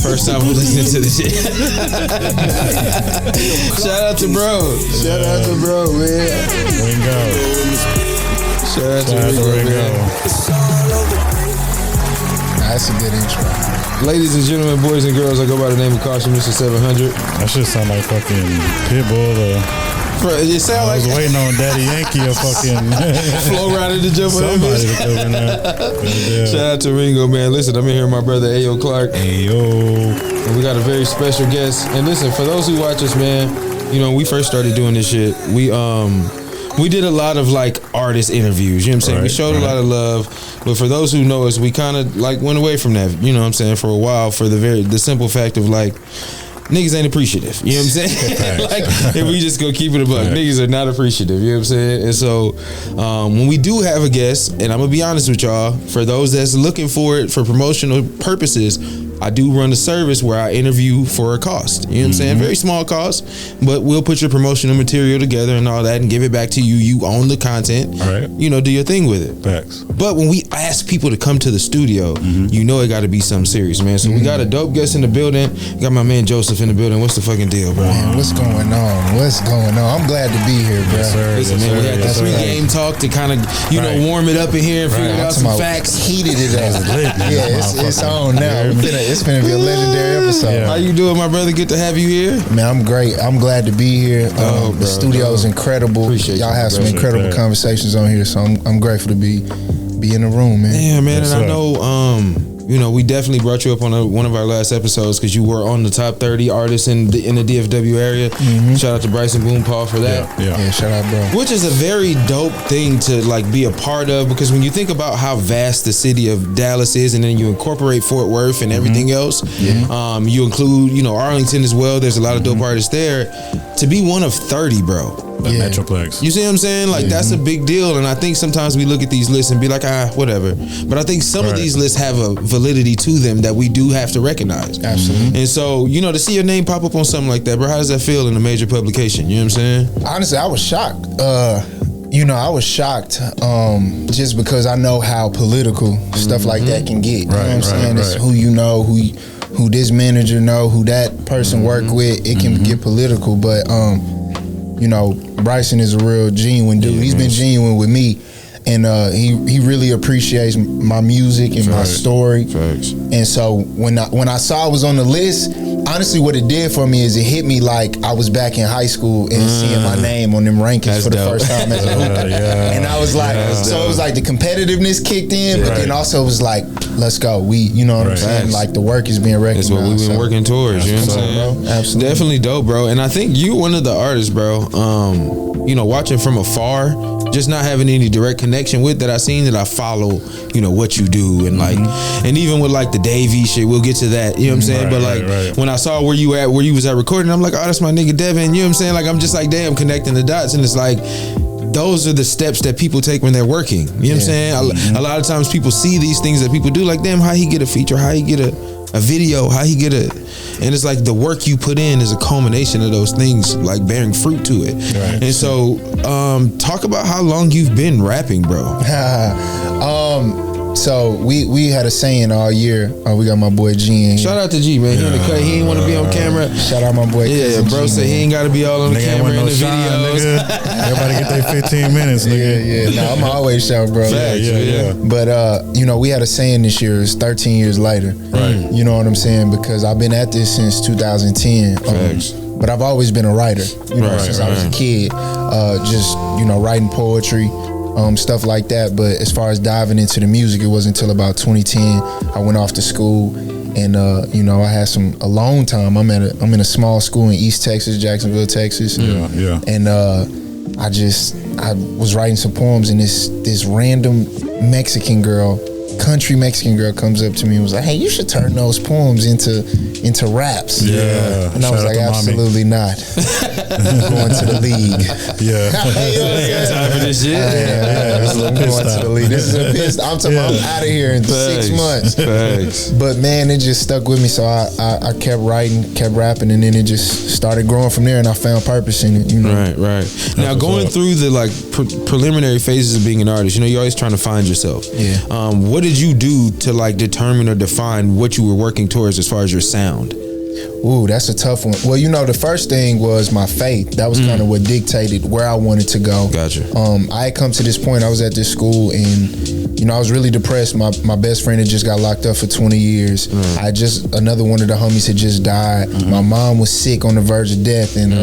First time we listening to this shit. Shout out to bro. Shout out to bro, man. Ringo. Shout out to Ringo, man. That's a good intro. Ladies and gentlemen, boys and girls, I go by the name of Caution Mr. 700. That shit sound like fucking Pitbull or... Bro, it sound I was like waiting on Daddy Yankee or fucking Flow Rider to jump on that somebody bitch. to come in there. Shout out to Ringo, man. Listen, I'm in here with my brother Ayo Clark. Ayo. And we got a very special guest. And listen, for those who watch us, man, you know, when we first started doing this shit, we did a lot of like artist interviews, you know what I'm saying? We showed a lot of love, but for those who know us, we kind of like went away from that, you know what I'm saying, for a while, for the simple fact of like, niggas ain't appreciative, you know what I'm saying? Like, if we just go keep it a buck, niggas are not appreciative, you know what I'm saying? And so, when we do have a guest, and I'm gonna be honest with y'all, for those that's looking for it for promotional purposes, I do run a service where I interview for a cost. You know what I'm saying? Very small cost, but we'll put your promotional material together and all that and give it back to you. You own the content. All right. You know, do your thing with it. Facts. But when we ask people to come to the studio, you know it got to be something serious, man. So we got a dope guest in the building. We got my man Joseph in the building. What's the fucking deal, bro? Man, what's going on? What's going on? I'm glad to be here, bro. Yes, sir. Listen, man, we had the pre-game talk to kind of, you know, warm it up in here and figure out some facts. Heated it up. Yeah, it's on now. It's finna be a legendary episode. How you doing, my brother? Good to have you here. Man, I'm great. I'm glad to be here. The studio is incredible. Appreciate y'all you, have some bro. incredible conversations on here, so I'm grateful to be in the room, man. Yeah, man, Yes, and I sir. know, you know, we definitely brought you up on one of our last episodes because you were on the top 30 artists in the DFW area. Shout out to Bryson Boom Paul for that. Yeah, shout out, bro. Which is a very dope thing to like be a part of, because when you think about how vast the city of Dallas is, and then you incorporate Fort Worth and everything else, you include, you know, Arlington as well. There's a lot of dope artists there. To be one of 30, bro. The Metroplex. You see what I'm saying? Like, that's a big deal. And I think sometimes we look at these lists and be like, whatever. But I think some of these lists have a validity to them that we do have to recognize. Absolutely. And so, you know, to see your name pop up on something like that, bro, how does that feel in a major publication? You know what I'm saying? Honestly, I was shocked. You know, I was shocked just because I know how political stuff like that can get. You know what I'm saying? It's who you know, who this manager know, who that person work with. It can get political, but you know, Bryson is a real genuine dude. He's been genuine with me, and he really appreciates my music and my story. And so when I saw I was on the list, honestly, what it did for me is it hit me like I was back in high school and seeing my name on them rankings for the first time as a hooper. And I was like, so it was like the competitiveness kicked in, but then also it was like, let's go. You know what I'm saying? Like the work is being recognized. That's what we've been working towards. You know what I'm saying? Bro. Absolutely. Definitely dope, bro. And I think you're one of the artists, bro. You know, watching from afar, just not having any direct connection with that I seen that I follow, you know, what you do and like, and even with like the Davey shit, we'll get to that, you know what I'm saying? But like when I saw where you was at recording, I'm like, oh, that's my nigga Devin, you know what I'm saying? Like, I'm just like, damn, connecting the dots. And it's like, those are the steps that people take when they're working. You know what I'm saying? A lot of times people see these things that people do, like, damn, how he get a feature, how he get a video, how he get a, and it's like the work you put in is a culmination of those things, like bearing fruit to it. And so, talk about how long you've been rapping, bro. So we had a saying all year. We got my boy G in here. Shout out to G, man. He in the cut. He ain't want to be on camera. Shout out my boy. Yeah, bro said he ain't got to be all on the camera in the videos. Everybody get their 15 minutes, nigga. No, I'm always shout, bro. Yeah. But you know, we had a saying this year. It's 13 years later. Right. You know what I'm saying? Because I've been at this since 2010. But I've always been a writer. You know, since I was a kid. Just, you know, writing poetry. Stuff like that. But as far as diving into the music, it wasn't until about 2010 I went off to school, and you know, I had some alone time. I'm in a small school in East Texas, Jacksonville, Texas. And I was writing some poems, and this random country Mexican girl comes up to me and was like, hey, you should turn those poems into raps. And I was like, absolutely not. I'm going to the league. Time for this shit. I'm going to the league. This is a piss. I'm talking about I'm out of here in 6 months. But man, it just stuck with me. So I kept writing, kept rapping, and then it just started growing from there, and I found purpose in it. You know? Right. Now, going through the like preliminary phases of being an artist, you know, you're always trying to find yourself. What did you do to like determine or define what you were working towards as far as your sound? Ooh, that's a tough one. Well, the first thing was my faith. That was kind of what dictated where I wanted to go. Gotcha. I had come to this point. I was at this school, and I was really depressed. My best friend had just got locked up for 20 years. Another one of the homies had just died. My mom was sick on the verge of death, and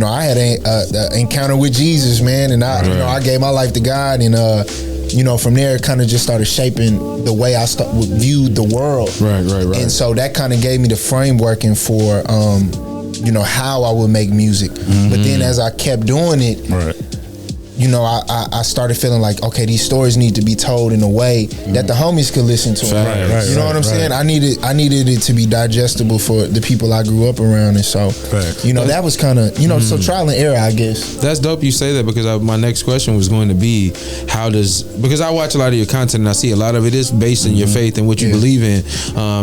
I had an encounter with Jesus, man, and I gave my life to God, and from there it kind of just started shaping the way I viewed the world. Right. And so that kind of gave me the framework for how I would make music. But then as I kept doing it, I started feeling like, okay, these stories need to be told in a way that the homies could listen to. You know what I'm saying? I needed it to be digestible for the people I grew up around, and so that was kind of so trial and error, I guess. That's dope you say that, because my next question was going to be, because I watch a lot of your content and I see a lot of it is based in your faith and what you believe in,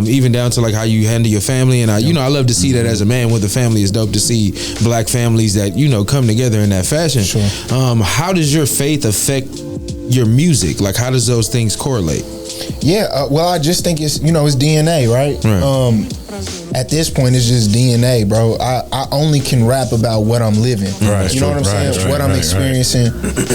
even down to like how you handle your family, and I love to see that as a man with a family. It's dope to see black families that come together in that fashion. How does your faith affect your music? Like, how does those things correlate? Well, I just think it's it's DNA, right? At this point, it's just DNA, bro. I only can rap about what I'm living. You know what I'm saying? What I'm experiencing,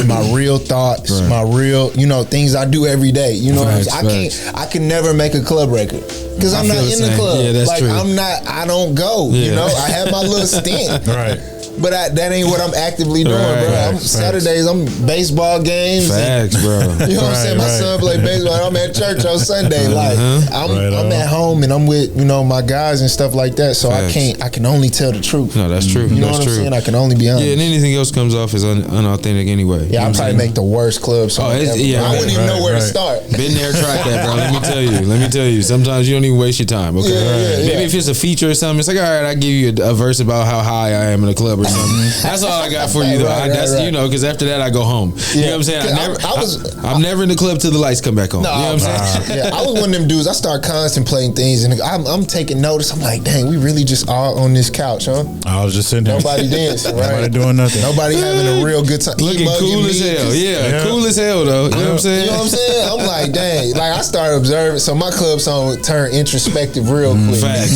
my real thoughts, my real, things I do every day. You know what I'm saying? I can never make a club record because I'm not in the club. Yeah, that's true. I don't go. I have my little stint. But that ain't what I'm actively doing, bro. Saturdays, I'm baseball games. Facts, bro. You know what I'm saying? My son play baseball. I'm at church on Sunday. Like I'm at home and I'm with my guys and stuff like that. So I can only tell the truth. No, that's true. You know what I'm saying? I can only be honest. Yeah, and anything else comes off as unauthentic anyway. Yeah, I'll probably make the worst club song ever. I wouldn't even know where to start. Been there, tried that, bro. Let me tell you. Sometimes you don't even waste your time. Okay, maybe if it's a feature or something, it's like, all right, I give you a verse about how high I am in a club or something. That's all I got for you, though. Because after that I go home. You know what I'm saying? I'm never in the club till the lights come back on. You know what I'm saying? I was one of them dudes. I start contemplating things, and I'm taking notice. I'm like, dang, we really just all on this couch, huh? I was just sitting there. Nobody dancing, right? Nobody doing nothing. Nobody having a real good time. Looking cool as hell. Yeah, cool as hell, though. You know what I'm saying? You know what I'm saying? I'm like, dang. Like, I started observing. So my club song turned introspective real quick. Facts.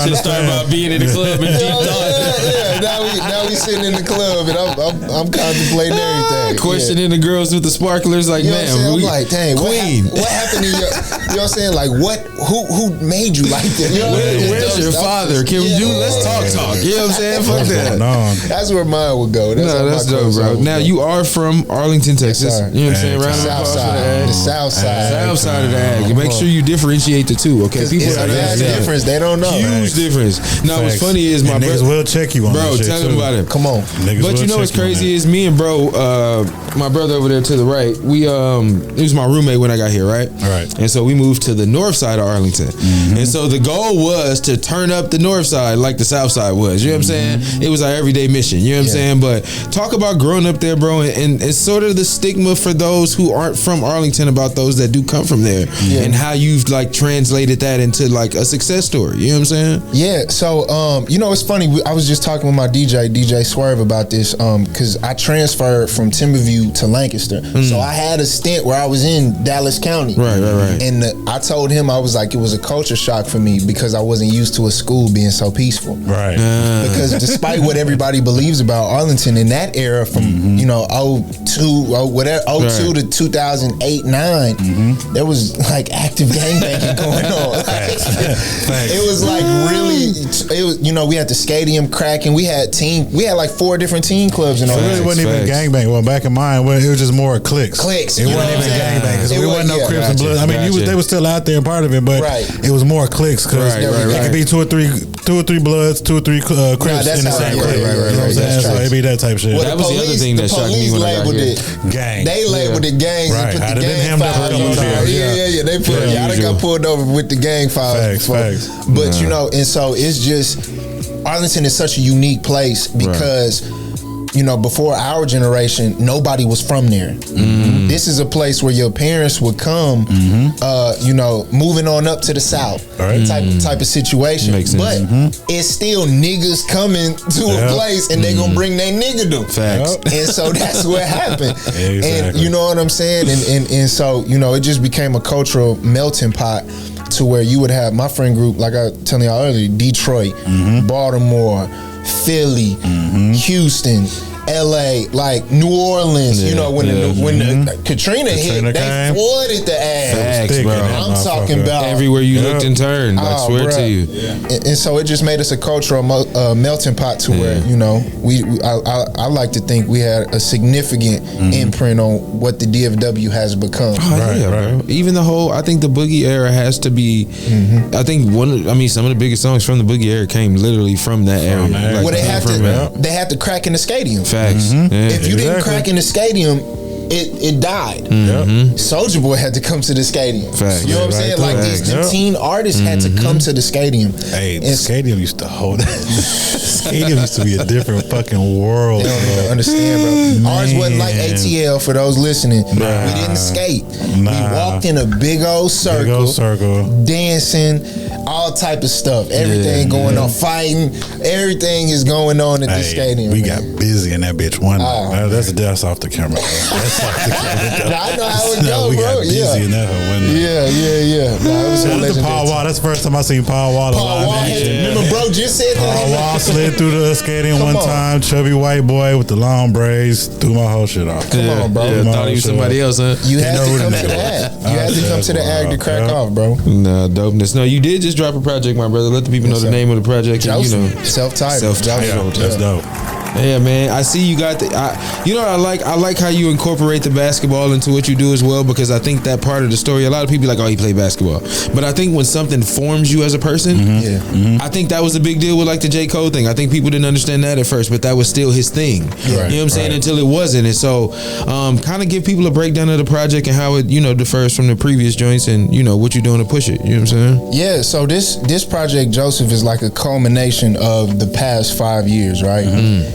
Just start about being in the club and deep thought. Now we sitting in the club and I'm contemplating everything. Questioning the girls with the sparklers, like, man, I'm like, dang, queen. What happened in your? You know what I'm saying? Like, who made you like that? Where's your father? Can we do? Let's talk. You know what I'm saying? Fuck that. That's where mine would go. That's dope, bro. Now you are from Arlington, Texas. You know what I'm saying? Right South side. The South side. South side of the ag. Make sure you differentiate the two. Okay, people have a difference. They don't know. Huge difference. Now, what's funny is my niggas will check you on bro. Tell them about it. Come on. But you know what's crazy is me and bro, my brother over there to the right. He was my roommate when I got here, right? Right. And so we moved to the north side of Arlington, and so the goal was to turn up the north side like the south side was. You know what I'm saying? It was our everyday mission. You know what I'm saying? But talk about growing up there, bro, and it's sort of the stigma for those who aren't from Arlington about those that do come from there, and how you've like translated that into like a success story. You know what I'm saying? Yeah. So it's funny. I was just talking with my DJ Swerve, about this because I transferred from Timberview to Lancaster, so I had a stint where I was in Dallas County. Right. And I told him, I was like, it was a culture shock for me because I wasn't used to a school being so peaceful. Right. Because despite what everybody believes about Arlington in that era, from 02 to 2008, 9, there was like active gangbanging going on. It was like really, we had the stadium cracking. We had like 4 different teen clubs in Arlington. It really wasn't even gangbang. Well, back in mine, it was just more cliques. It wasn't even gangbang because we wasn't no Crips and Bloods. I mean, they were still out there and part of it, but it was more cliques because it could be 2 or 3 Bloods, 2 or 3 Crips in the same clique. You know what I'm saying? So it'd be that type shit. Well, that was the other thing that shocked me when I got here. Gang. They labeled it gangs and put the gang files. Yeah. They put I done got pulled over with the gang files. Facts. But and so it's just Arlington is such a unique place because before our generation, nobody was from there. Mm-hmm. This is a place where your parents would come, moving on up to the South, type of situation. But it's still niggas coming to a place and they gonna bring their niggerdom. Facts. And so that's what happened. Exactly. And you know what I'm saying? And so, it just became a cultural melting pot to where you would have my friend group, like I was telling y'all earlier, Detroit, Baltimore, Philly, Houston, LA, like New Orleans, when the Katrina hit, they flooded the ass. Facts, bro. I'm talking about everywhere you looked and turned. I swear to you. And so it just made us a cultural melting pot to where I like to think we had a significant imprint on what the DFW has become. Bro. Even I think the Boogie era has to be. I think some of the biggest songs from the Boogie era came literally from that era. Well, they had to crack in the stadium. Facts. If you didn't crack in the stadium, it died. Soulja Boy had to come to the stadium. Facts. You know what I'm saying? Like these teen artists had to come to the stadium. Hey, the stadium used to hold it. Stadium used to be a different fucking world. They don't even understand, bro. Ours wasn't like ATL for those listening. We didn't skate. We walked in a big old circle. Dancing, all type of stuff. Everything going on, fighting. Everything is going on at the stadium. We got busy in that bitch one night. That's off the camera. That's off the camera. I know how it goes, we bro. got busy in that one night. Yeah. Shout out to Paul Wall. That's the first time I seen Paul Wall live action. Remember, bro, just said that. Paul Wall slid through the skating one time. Chubby white boy with the long braids threw my whole shit off. Come on, bro. Thought he was somebody else, huh? You had to come to the act. You had to come to the act to crack off, bro. Nah, dopeness. No, you did just drop a project, my brother. Let the people know the name of the project. And, self-titled. That's dope. Yeah, man. I see you got I like how you incorporate the basketball into what you do as well, because I think that part of the story, a lot of people are like, oh, he played basketball. But I think when something forms you as a person, I think that was a big deal with like the J. Cole thing. I think people didn't understand that at first, but that was still his thing. You know what I'm saying? Until it wasn't. And so kind of give people a breakdown of the project and how it, differs from the previous joints and, what you're doing to push it. You know what I'm saying? Yeah, so this project, Joseph, is like a culmination of the past 5 years, right?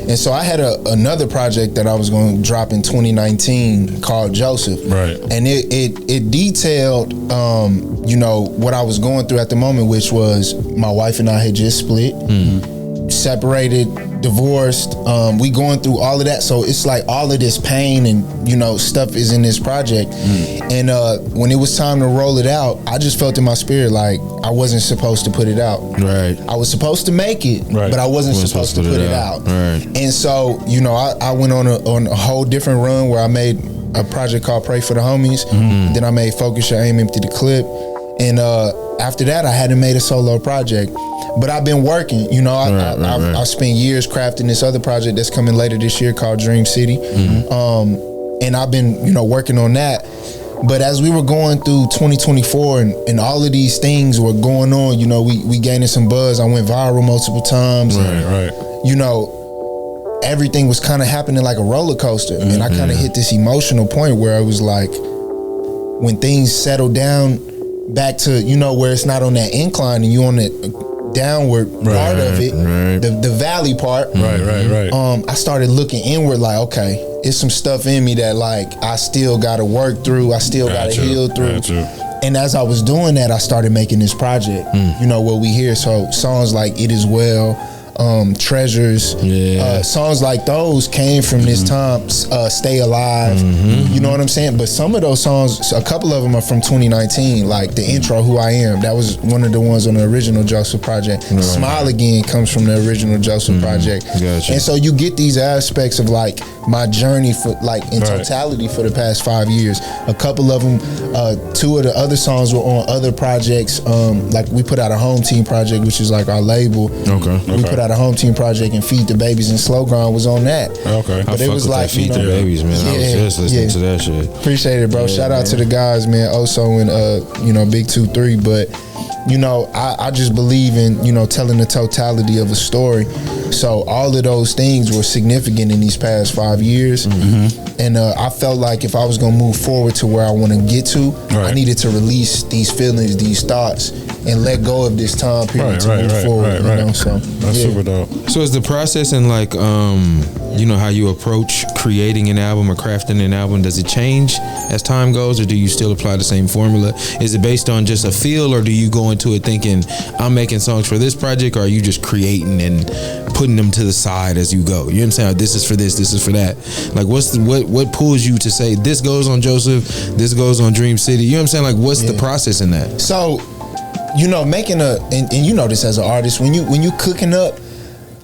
And so I had another project that I was going to drop in 2019 called Joseph. Right. And it detailed, what I was going through at the moment, which was my wife and I had just split, separated, divorced. We going through all of that. So it's like all of this pain and, stuff is in this project. And when it was time to roll it out, I just felt in my spirit like I wasn't supposed to put it out. Right. I was supposed to make it, but I wasn't supposed to put it out. Right. And so, I went on a whole different run where I made a project called Pray for the Homies. Then I made Focus Your Aim, Empty the Clip. And after that, I hadn't made a solo project. But I've been working, I spent years crafting this other project that's coming later this year called Dream City. And I've been, working on that. But as we were going through 2024 and all of these things were going on, we gaining some buzz. I went viral multiple times. Right. Everything was kind of happening like a roller coaster. And I kind of hit this emotional point where I was like, when things settle down back to, where it's not on that incline and you on that downward part of it, the valley part. Right. I started looking inward like, okay, it's some stuff in me that like I still gotta work through, I still gotta heal through. And as I was doing that, I started making this project, what we hear. So songs like It Is Well, Treasures, songs like those came from this time. Stay Alive, you know what I'm saying? But some of those songs, a couple of them are from 2019, like the intro, Who I Am, that was one of the ones on the original Joseph project. Smile Again comes from the original Joseph project. Gotcha. And so you get these aspects of like my journey for like in totality for the past 5 years. A couple of them, 2 of the other songs were on other projects. Like we put out a Home Team project, which is like our label. We put out a Home Team project, and Feed the Babies and Slow Grind was on that. But it was like Feed the Babies, man. I was just listening to that shit. Appreciate it, bro. Shout out to the guys, man. Oso and Big 2-3. But I just believe in telling the totality of a story. So all of those things were significant in these past 5 years. And I felt like if I was gonna move forward to where I want to get to, I needed to release these feelings, these thoughts, and let go of this time period to move forward. You know, so that's super dope. So is the process in like you know, how you approach creating an album or crafting an album, does it change as time goes, or do you still apply the same formula? Is it based on just a feel, or do you go into it thinking I'm making songs for this project, or are you just creating and putting them to the side as you go? You know what I'm saying? This is for this is for that. Like what pulls you to say this goes on Joseph, this goes on Dream City? You know what I'm saying? Like what's the process in that? So, you know, making and you know this as an artist, when you cooking up,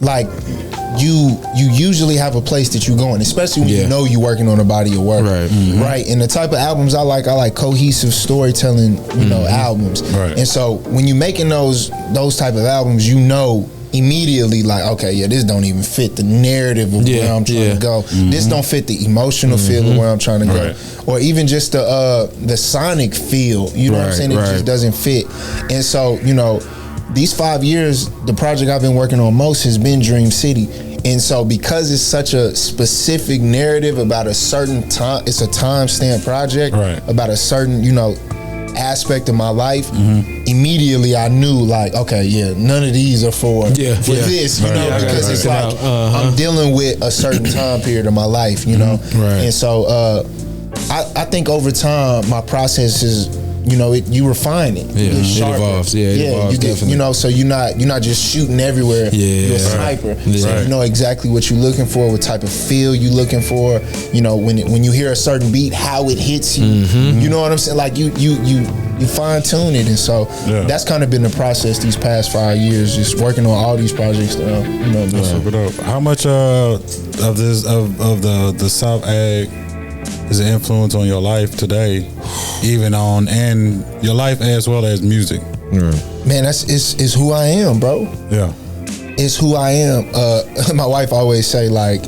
like you usually have a place that you going, especially when you know you're working on a body of work, right? And the type of albums I like cohesive storytelling, you know, albums. Right. And so when you're making those type of albums, you know immediately, like, okay, this don't even fit the narrative of where I'm trying to go. This don't fit the emotional feel of where I'm trying to go, or even just the sonic feel. You know what I'm saying? It just doesn't fit. And so, you know, these 5 years, the project I've been working on most has been Dream City. And so because it's such a specific narrative about a certain time, it's a time-stamped project about a certain, you know, aspect of my life, immediately I knew, like, okay, none of these are for this, you know, because it's like I'm dealing with a certain time period of my life, you know. And so I think over time my process is, you know, you refine it. It evolves. It evolves, definitely. You know, so you're not just shooting everywhere. You're a sniper. So you know exactly what you're looking for, what type of feel you're looking for. You know, when you hear a certain beat, how it hits you. You know what I'm saying? Like you fine tune it, and so that's kind of been the process these past 5 years, just working on all these projects. You know, super dope. How much of this of the South Ag is an influence on your life today, even and your life as well as music? Man, it's who I am, bro. It's who I am. My wife always say, like,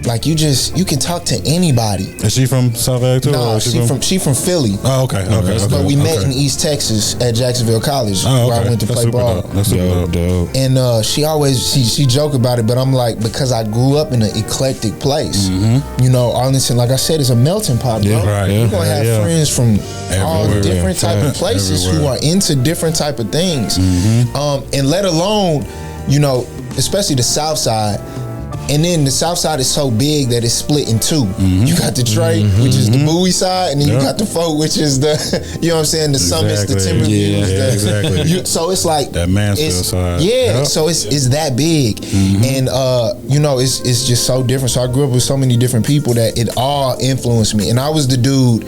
like you can talk to anybody. Is she from South Ag too? No, she from Philly. Oh, okay. But we met in East Texas at Jacksonville College, where I went to play ball. That's super dope. And she always she joke about it, but I'm like, because I grew up in an eclectic place. You know, Arlington, like I said, is a melting pot, bro. You're gonna have friends from all different type of places who are into different type of things, and let alone, you know, especially the South Side. And then the South Side is so big that it's split in two. You got the Trey, which is the Bowie side, and then you got the folk, which is the, you know what I'm saying, the Summits, the Timberviews. So it's like that Mansfield side. So it's that big, and you know, it's just so different. So I grew up with so many different people that it all influenced me, and I was the dude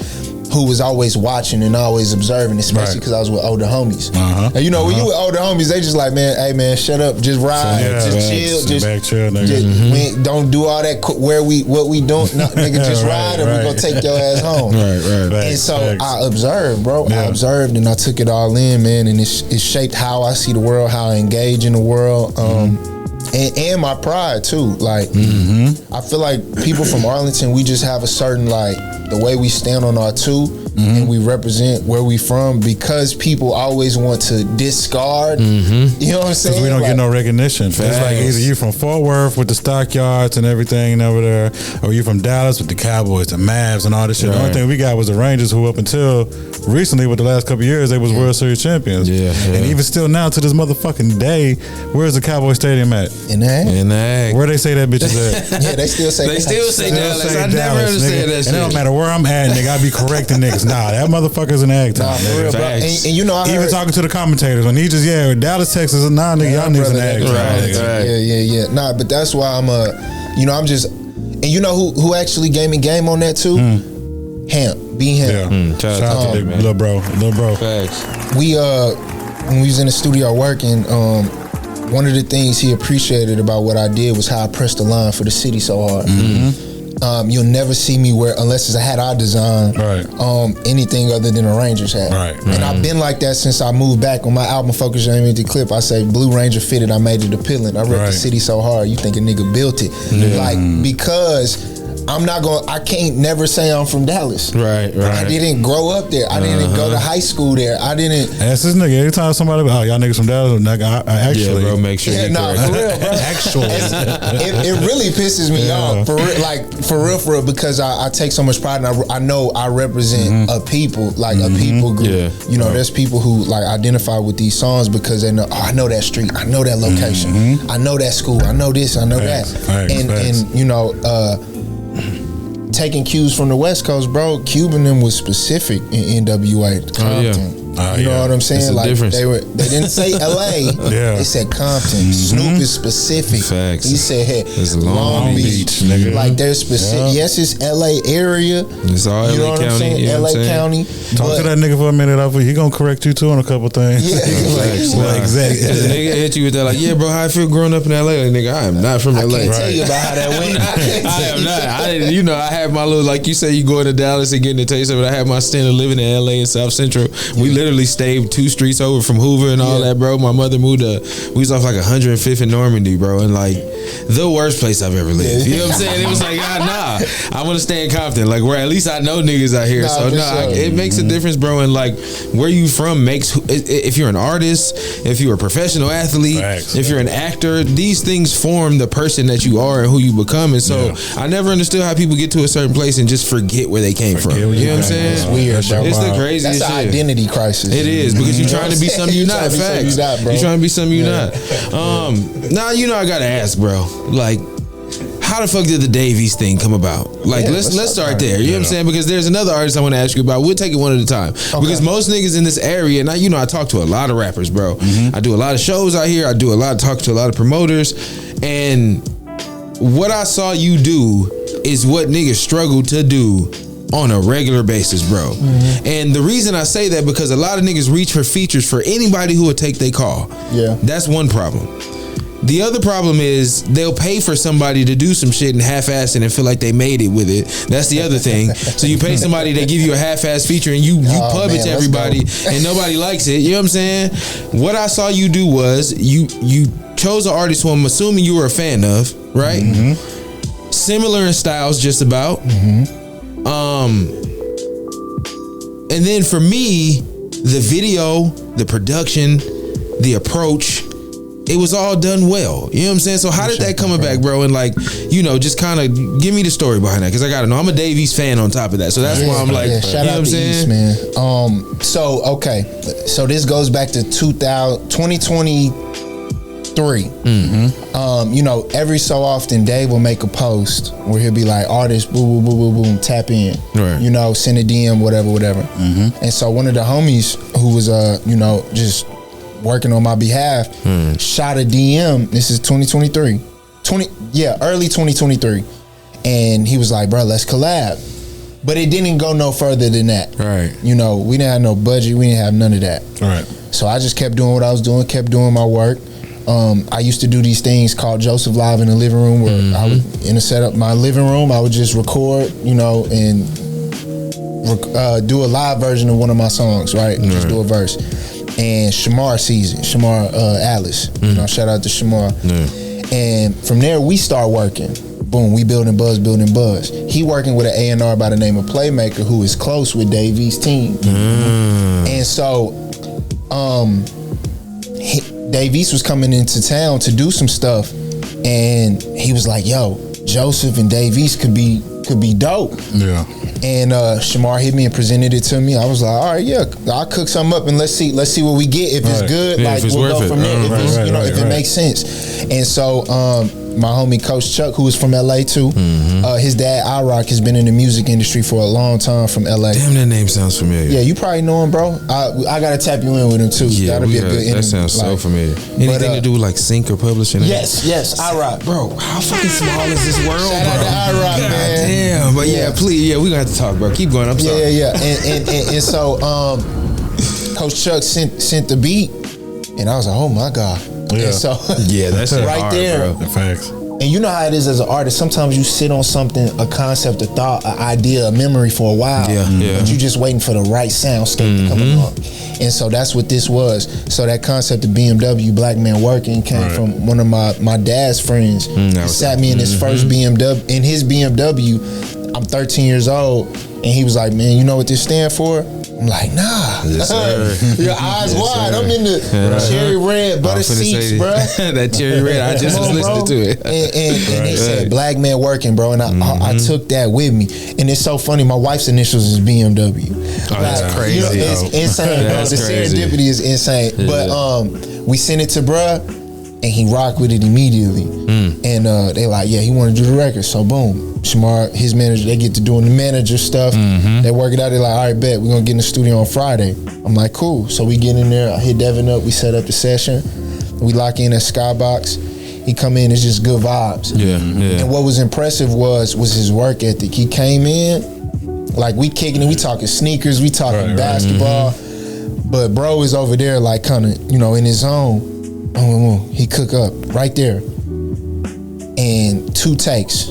who was always watching and always observing, especially because I was with older homies. And you know, when you with older homies, they just like, man, hey man, shut up, just ride, just chill, just don't do all that. What we doing, nigga, just ride, and we gonna take your ass home. And so I observed, bro. I observed and I took it all in, man, and it shaped how I see the world, how I engage in the world. And my pride too. Like, I feel like people from Arlington, we just have a certain, like, the way we stand on our two, and we represent where we from, because people always want to discard. You know what I'm saying? Because we don't get no recognition. It's like either you from Fort Worth with the stockyards and everything over there, or you from Dallas with the Cowboys, the Mavs, and all this shit. The only thing we got was the Rangers, who up until recently, with the last couple of years, they was World Series champions. And even still now, to this motherfucking day, where's the Cowboy Stadium at? In Ag. Where they say that bitch is at? They still say Dallas. I never understand that shit. And it don't matter where I'm at, nigga, I be correcting niggas. Nah, that motherfucker's in Ag time. For real, bro. And you know, I even talking to the commentators when he just Dallas, Texas, nigga, y'all niggas in Ag time. Nah, but that's why I'm you know, I'm just, and you know who actually gave me game on that too? Hamp, B Hamp. Shout out to little bro. Facts. We when we was in the studio working, one of the things he appreciated about what I did was how I pressed the line for the city so hard. You'll never see me wear, unless it's a hat I designed, anything other than a Rangers hat. And I've been like that since I moved back. On my album Focus Your Aim at the Clip, I say Blue Ranger fitted, I made it appealing. I rep the city so hard, you think a nigga built it. Like, because I can't never say I'm from Dallas. Right. I didn't grow up there. I didn't go to high school there. I didn't. Ask this nigga every time somebody, y'all niggas from Dallas. Like, I actually, bro, make sure for real, bro. Actually, it really pisses me off for real, because I take so much pride, and I know I represent a people, like a people group. Yeah. You know, there's people who like identify with these songs because they know, I know that street, I know that location, I know that school, I know this, I know that, and you know, taking cues from the West Coast, bro. Cuban them was specific in NWA, Compton. You know what I'm saying? It's like difference. they didn't say LA. They said Compton. Snoop is specific. Facts. He said, hey, it's Long Beach, nigga. Like there's specific. Yes, it's LA area. It's all you know LA what County. I'm saying? You know LA County. Talk to that nigga for a minute. He gonna correct you too on a couple things. Yeah. Exactly. The nigga hit you with that like, yeah, bro, how I feel growing up in LA. Like, nigga, I am not from LA. I can't tell you about how that went. I am not. I didn't. You know, I had my little, like you say, you going to Dallas and getting a taste of it. I had my stint of living in LA and South Central. We literally stayed 2 streets over from Hoover and all that, bro. My mother moved we was off like 105th in Normandy, bro, and like the worst place I've ever lived. You know what I'm saying? It was like, nah, I want to stay in Compton, like where at least I know niggas out here. It makes a difference, bro. And like where you from makes, if you're an artist, if you're a professional athlete, if you're an actor, these things form the person that you are and who you become. And so I never understood how people get to a certain place and just forget where they came from. You know what I'm saying? It's weird, bro. It's the craziest shit. That's an identity crisis. It is, because you're trying to be something you're not. Facts. You're trying to be something you're not. Now, you know, I gotta ask, bro. Like, how the fuck did the Dave East thing come about? Like, let's start there. You know what I'm saying? Because there's another artist I want to ask you about. We'll take it one at a time. Because most niggas in this area, and I talk to a lot of rappers, bro. I do a lot of shows out here. I talk to a lot of promoters, and what I saw you do is what niggas struggle to do on a regular basis, bro. And the reason I say that, because a lot of niggas reach for features for anybody who will take their call. Yeah. That's one problem. The other problem is they'll pay for somebody to do some shit and half-ass it and feel like they made it with it. That's the other thing. So you pay somebody, they give you a half-ass feature, and you pub it to everybody, and nobody likes it. You know what I'm saying? What I saw you do was you chose an artist who I'm assuming you were a fan of, right? Similar in styles, just about. And then for me, the video, the production, the approach, it was all done well. You know what I'm saying? So how did that come back, bro? And like, you know, just kind of give me the story behind that, because I gotta know. I'm a Dave East fan on top of that, so that's why I'm like, shout out to East, man. So this goes back to 2023. You know, every so often Dave will make a post where he'll be like, artist, boom, boom, boom, boom, boom, tap in. Right. You know, send a DM, whatever. And so one of the homies who was you know, just working on my behalf, shot a DM. This is 2023. Early 2023. And he was like, bro, let's collab. But it didn't go no further than that. Right. You know, we didn't have no budget. We didn't have none of that. Right. So I just kept doing what I was doing, kept doing my work. I used to do these things called Joseph Live in the living room, where I would, in a setup, my living room, I would just record, you know, and do a live version of one of my songs, right? Just do a verse. And Shamar sees it. Shamar Alice. You know, shout out to Shamar. And from there, we start working. Boom, we building buzz. He working with an A&R by the name of Playmaker, who is close with Dave East's team. And so, Dave East was coming into town to do some stuff, and he was like, yo, Joseph and Dave East could be dope. Yeah. And Shamar hit me and presented it to me. I was like, all right, yeah, I'll cook something up and let's see what we get. If it's good, like we'll go from there. If it makes sense. And so my homie Coach Chuck, who is from LA too, his dad iRock has been in the music industry for a long time from LA. Damn, that name sounds familiar. Yeah, you probably know him, bro. I gotta tap you in with him too. Yeah, that'll be a good interview. That sounds so familiar. Anything to do with like sync or publishing? Yes, iRock, bro. How fucking small is this world, Shout out to iRock, man. Damn, but please, we gonna have to talk, bro. Keep going. I'm sorry. Yeah. And so Coach Chuck sent the beat, and I was like, oh my god. Yeah. And so that's right hard, there. Bro. Facts. And you know how it is as an artist. Sometimes you sit on something, a concept, a thought, an idea, a memory for a while. But you just waiting for the right soundscape to come along. And so that's what this was. So that concept of BMW, Black Man Working, came from one of my dad's friends. He sat me in his first BMW, in his BMW. I'm 13 years old. And he was like, man, you know what this stand for? I'm like, nah. Yes, your eyes wide. I'm in the cherry red butter seats, bro. That cherry red, I just was listening to it. And they said Black Man Working, bro. And I took that with me. And it's so funny. My wife's initials is BMW. Oh, that's crazy. You know, it's insane, bro. The serendipity is insane. But we sent it to bruh, and he rocked with it immediately. And they like, yeah, he wanted to do the record. So boom. Shamar, his manager, they get to doing the manager stuff. They work it out. They're like, all right, bet, we're gonna get in the studio on Friday. I'm like, cool. So we get in there. I hit Devin up. We set up the session. We lock in at Skybox. He come in. It's just good vibes. And what was impressive was his work ethic. He came in like we kicking it. We talking sneakers. We talking basketball. But bro is over there like kind of in his zone. He cook up right there. And 2 takes.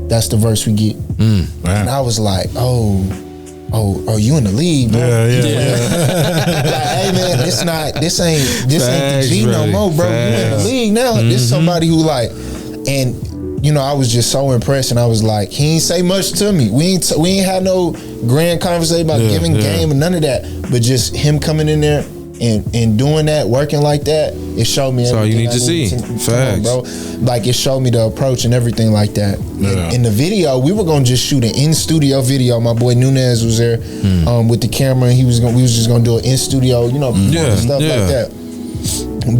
That's the verse we get. And I was like, oh, you in the league, bro. Like, hey man, this ain't the G no more, bro. You in the league now. This somebody who like, and I was just so impressed, and I was like, he ain't say much to me. We ain't had no grand conversation about giving game or none of that. But just him coming in there and doing that, working like that, it showed me everything. That's all you need to see. Facts, bro. Like it showed me the approach and everything like that. In the video, we were gonna just shoot an in-studio video. My boy Nunez was there with the camera, and we was just gonna do an in-studio, stuff like that.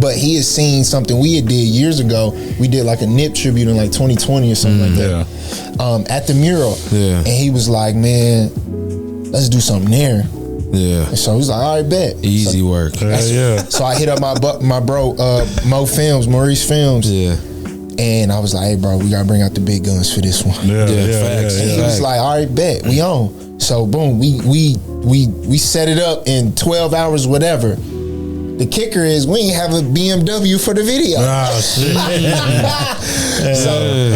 But he has seen something we had did years ago. We did like a Nip tribute in like 2020 or something like that. At the mural. And he was like, man, let's do something there. And so he was like, all right, bet. Easy work. So I hit up my bro, Maurice Films. And I was like, hey bro, we gotta bring out the big guns for this one. Facts. And he was like, all right, bet, we on. So boom, we set it up in 12 hours, whatever. The kicker is we ain't have a BMW for the video.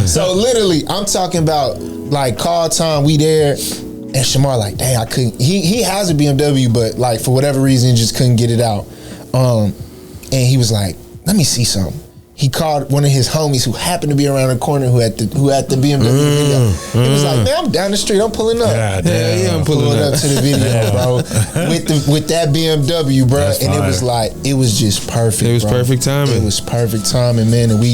So literally, I'm talking about like call time, we there. And Shamar like, dang, I couldn't. He has a BMW, but like for whatever reason, just couldn't get it out. And he was like, let me see something. He called one of his homies who happened to be around the corner who had the BMW video. He was like, man, I'm down the street, I'm pulling up. I'm pulling up to the video, bro. With that BMW, bro. That's and fire. It was just perfect. It was perfect timing. It was perfect timing, man. And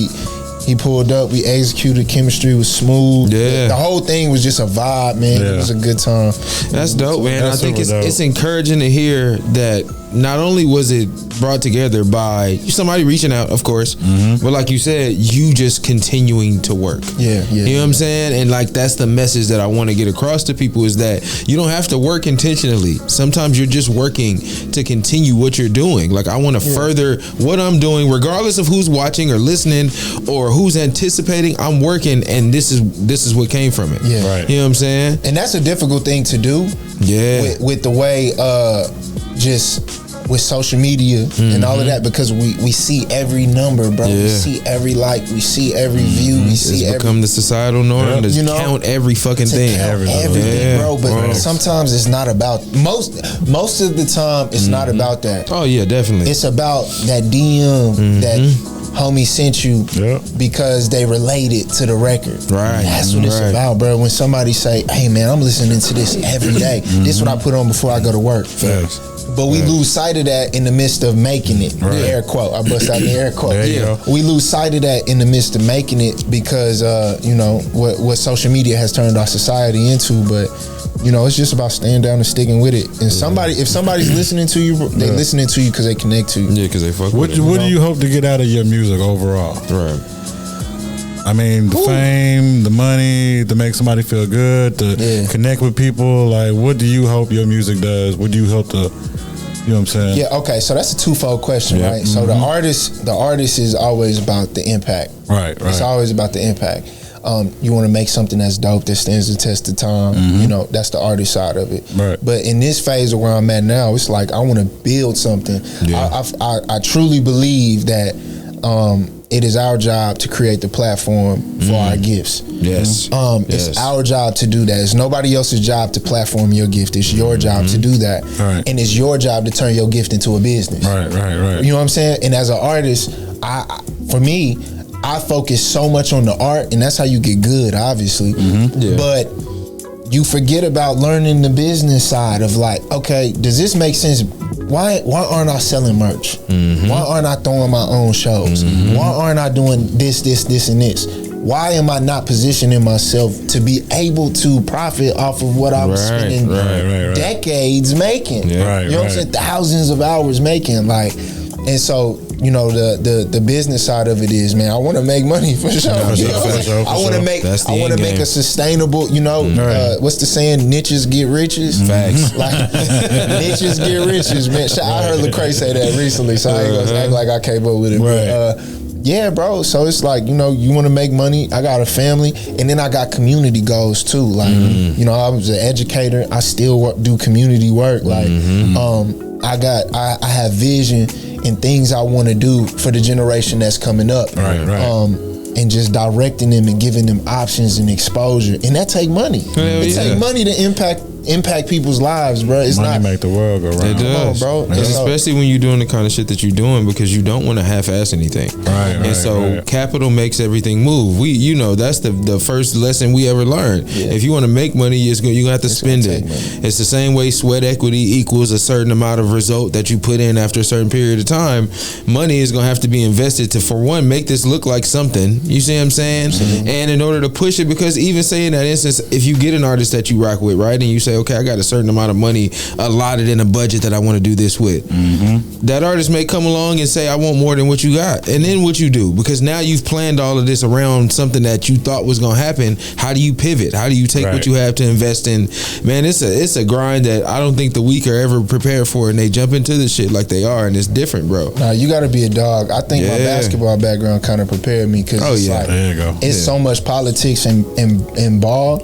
he pulled up, we executed, chemistry was smooth. The whole thing was just a vibe, man. It was a good time. That's dope, man. I think it's encouraging to hear that not only was it brought together by somebody reaching out, of course, but like you said, you just continuing to work. You know what I'm saying? And like that's the message that I want to get across to people is that you don't have to work intentionally. Sometimes you're just working to continue what you're doing. Like I want to further what I'm doing, regardless of who's watching or listening or who's anticipating. I'm working, and this is what came from it. You know what I'm saying? And that's a difficult thing to do. With the way just with social media and all of that, because we see every number, bro. We see every like, we see every view, we see it's become the societal norm to count every fucking thing. Everything, bro. But sometimes it's not about most of the time it's not about that. Oh yeah, definitely. It's about that DM that homie sent you because they related to the record. That's what it's about, bro. When somebody say, hey man, I'm listening to this every day. This is what I put on before I go to work. But we lose sight of that in the midst of making it. Air quote. I bust out the air quote. We lose sight of that in the midst of making it because what social media has turned our society into. But it's just about staying down and sticking with it. And if somebody's listening to you, they listening to you because they connect to you. Yeah, because they fuck with it. What do you hope to get out of your music overall? I mean, the fame, the money, to make somebody feel good, to connect with people. Like, what do you hope your music does? What do you hope to, you know what I'm saying? Yeah, okay, so that's a twofold question, right? So the artist is always about the impact. It's always about the impact. You want to make something that's dope, that stands the test of time. That's the artist side of it. But in this phase of where I'm at now, it's like I want to build something. I truly believe that it is our job to create the platform for our gifts. Yes. It's our job to do that. It's nobody else's job to platform your gift. It's your job to do that. Right. And it's your job to turn your gift into a business. Right. You know what I'm saying? And as an artist, for me, I focus so much on the art, and that's how you get good, obviously. But you forget about learning the business side of like, okay, does this make sense? Why aren't I selling merch? Why aren't I throwing my own shows? Why aren't I doing this, and this? Why am I not positioning myself to be able to profit off of what I was spending decades making? You know what I'm saying? Thousands of hours making, like, and so, you know, the business side of it is, man, I want to make money for sure. I want to make a sustainable, you know, what's the saying? Niches get riches. Facts. Like niches get riches, man. I heard Lecrae say that recently, so I ain't gonna act like I came up with it. But, yeah, bro. So it's like, you know, you want to make money. I got a family, and then I got community goals too. Like, you know, I was an educator. I still do community work. Like, I have vision and things I want to do for the generation that's coming up. And just directing them and giving them options and exposure, and that take money. It take money to impact people's lives, bro. It's money not make the world go round. It does, bro. And especially when you're doing the kind of shit that you're doing, because you don't want to half-ass anything. Capital makes everything move. You know, that's the first lesson we ever learned. If you want to make money, you're gonna have to spend it. It's the same way sweat equity equals a certain amount of result that you put in after a certain period of time. Money is gonna have to be invested to, for one, make this look like something. You see what I'm saying? And in order to push it, because even say in that instance, if you get an artist that you rock with, right, and you say, okay, I got a certain amount of money allotted in a budget that I want to do this with. That artist may come along and say, I want more than what you got. And then what you do, because now you've planned all of this around something that you thought was going to happen. How do you pivot? How do you take what you have to invest in? Man, it's a grind that I don't think the weak are ever prepared for, and they jump into the shit like they are, and it's different, bro. Nah, you got to be a dog. I think my basketball background kind of prepared me, because like, there you go. It's so much politics in ball,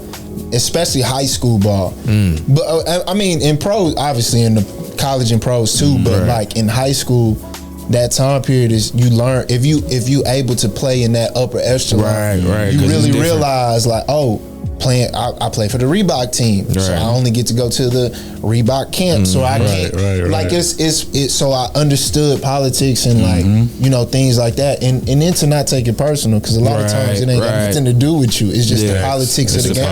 especially high school ball. But I mean, in pros, obviously in the college and pros too. But like in high school, that time period is, you learn, if you able to play in that upper echelon, you really realize like, oh, I play for the Reebok team, so I only get to go to the Reebok camp, so I can't it's so I understood politics and like, you know, things like that, and then to not take it personal, because a lot of times it ain't got nothing to do with you. It's just the politics of the game.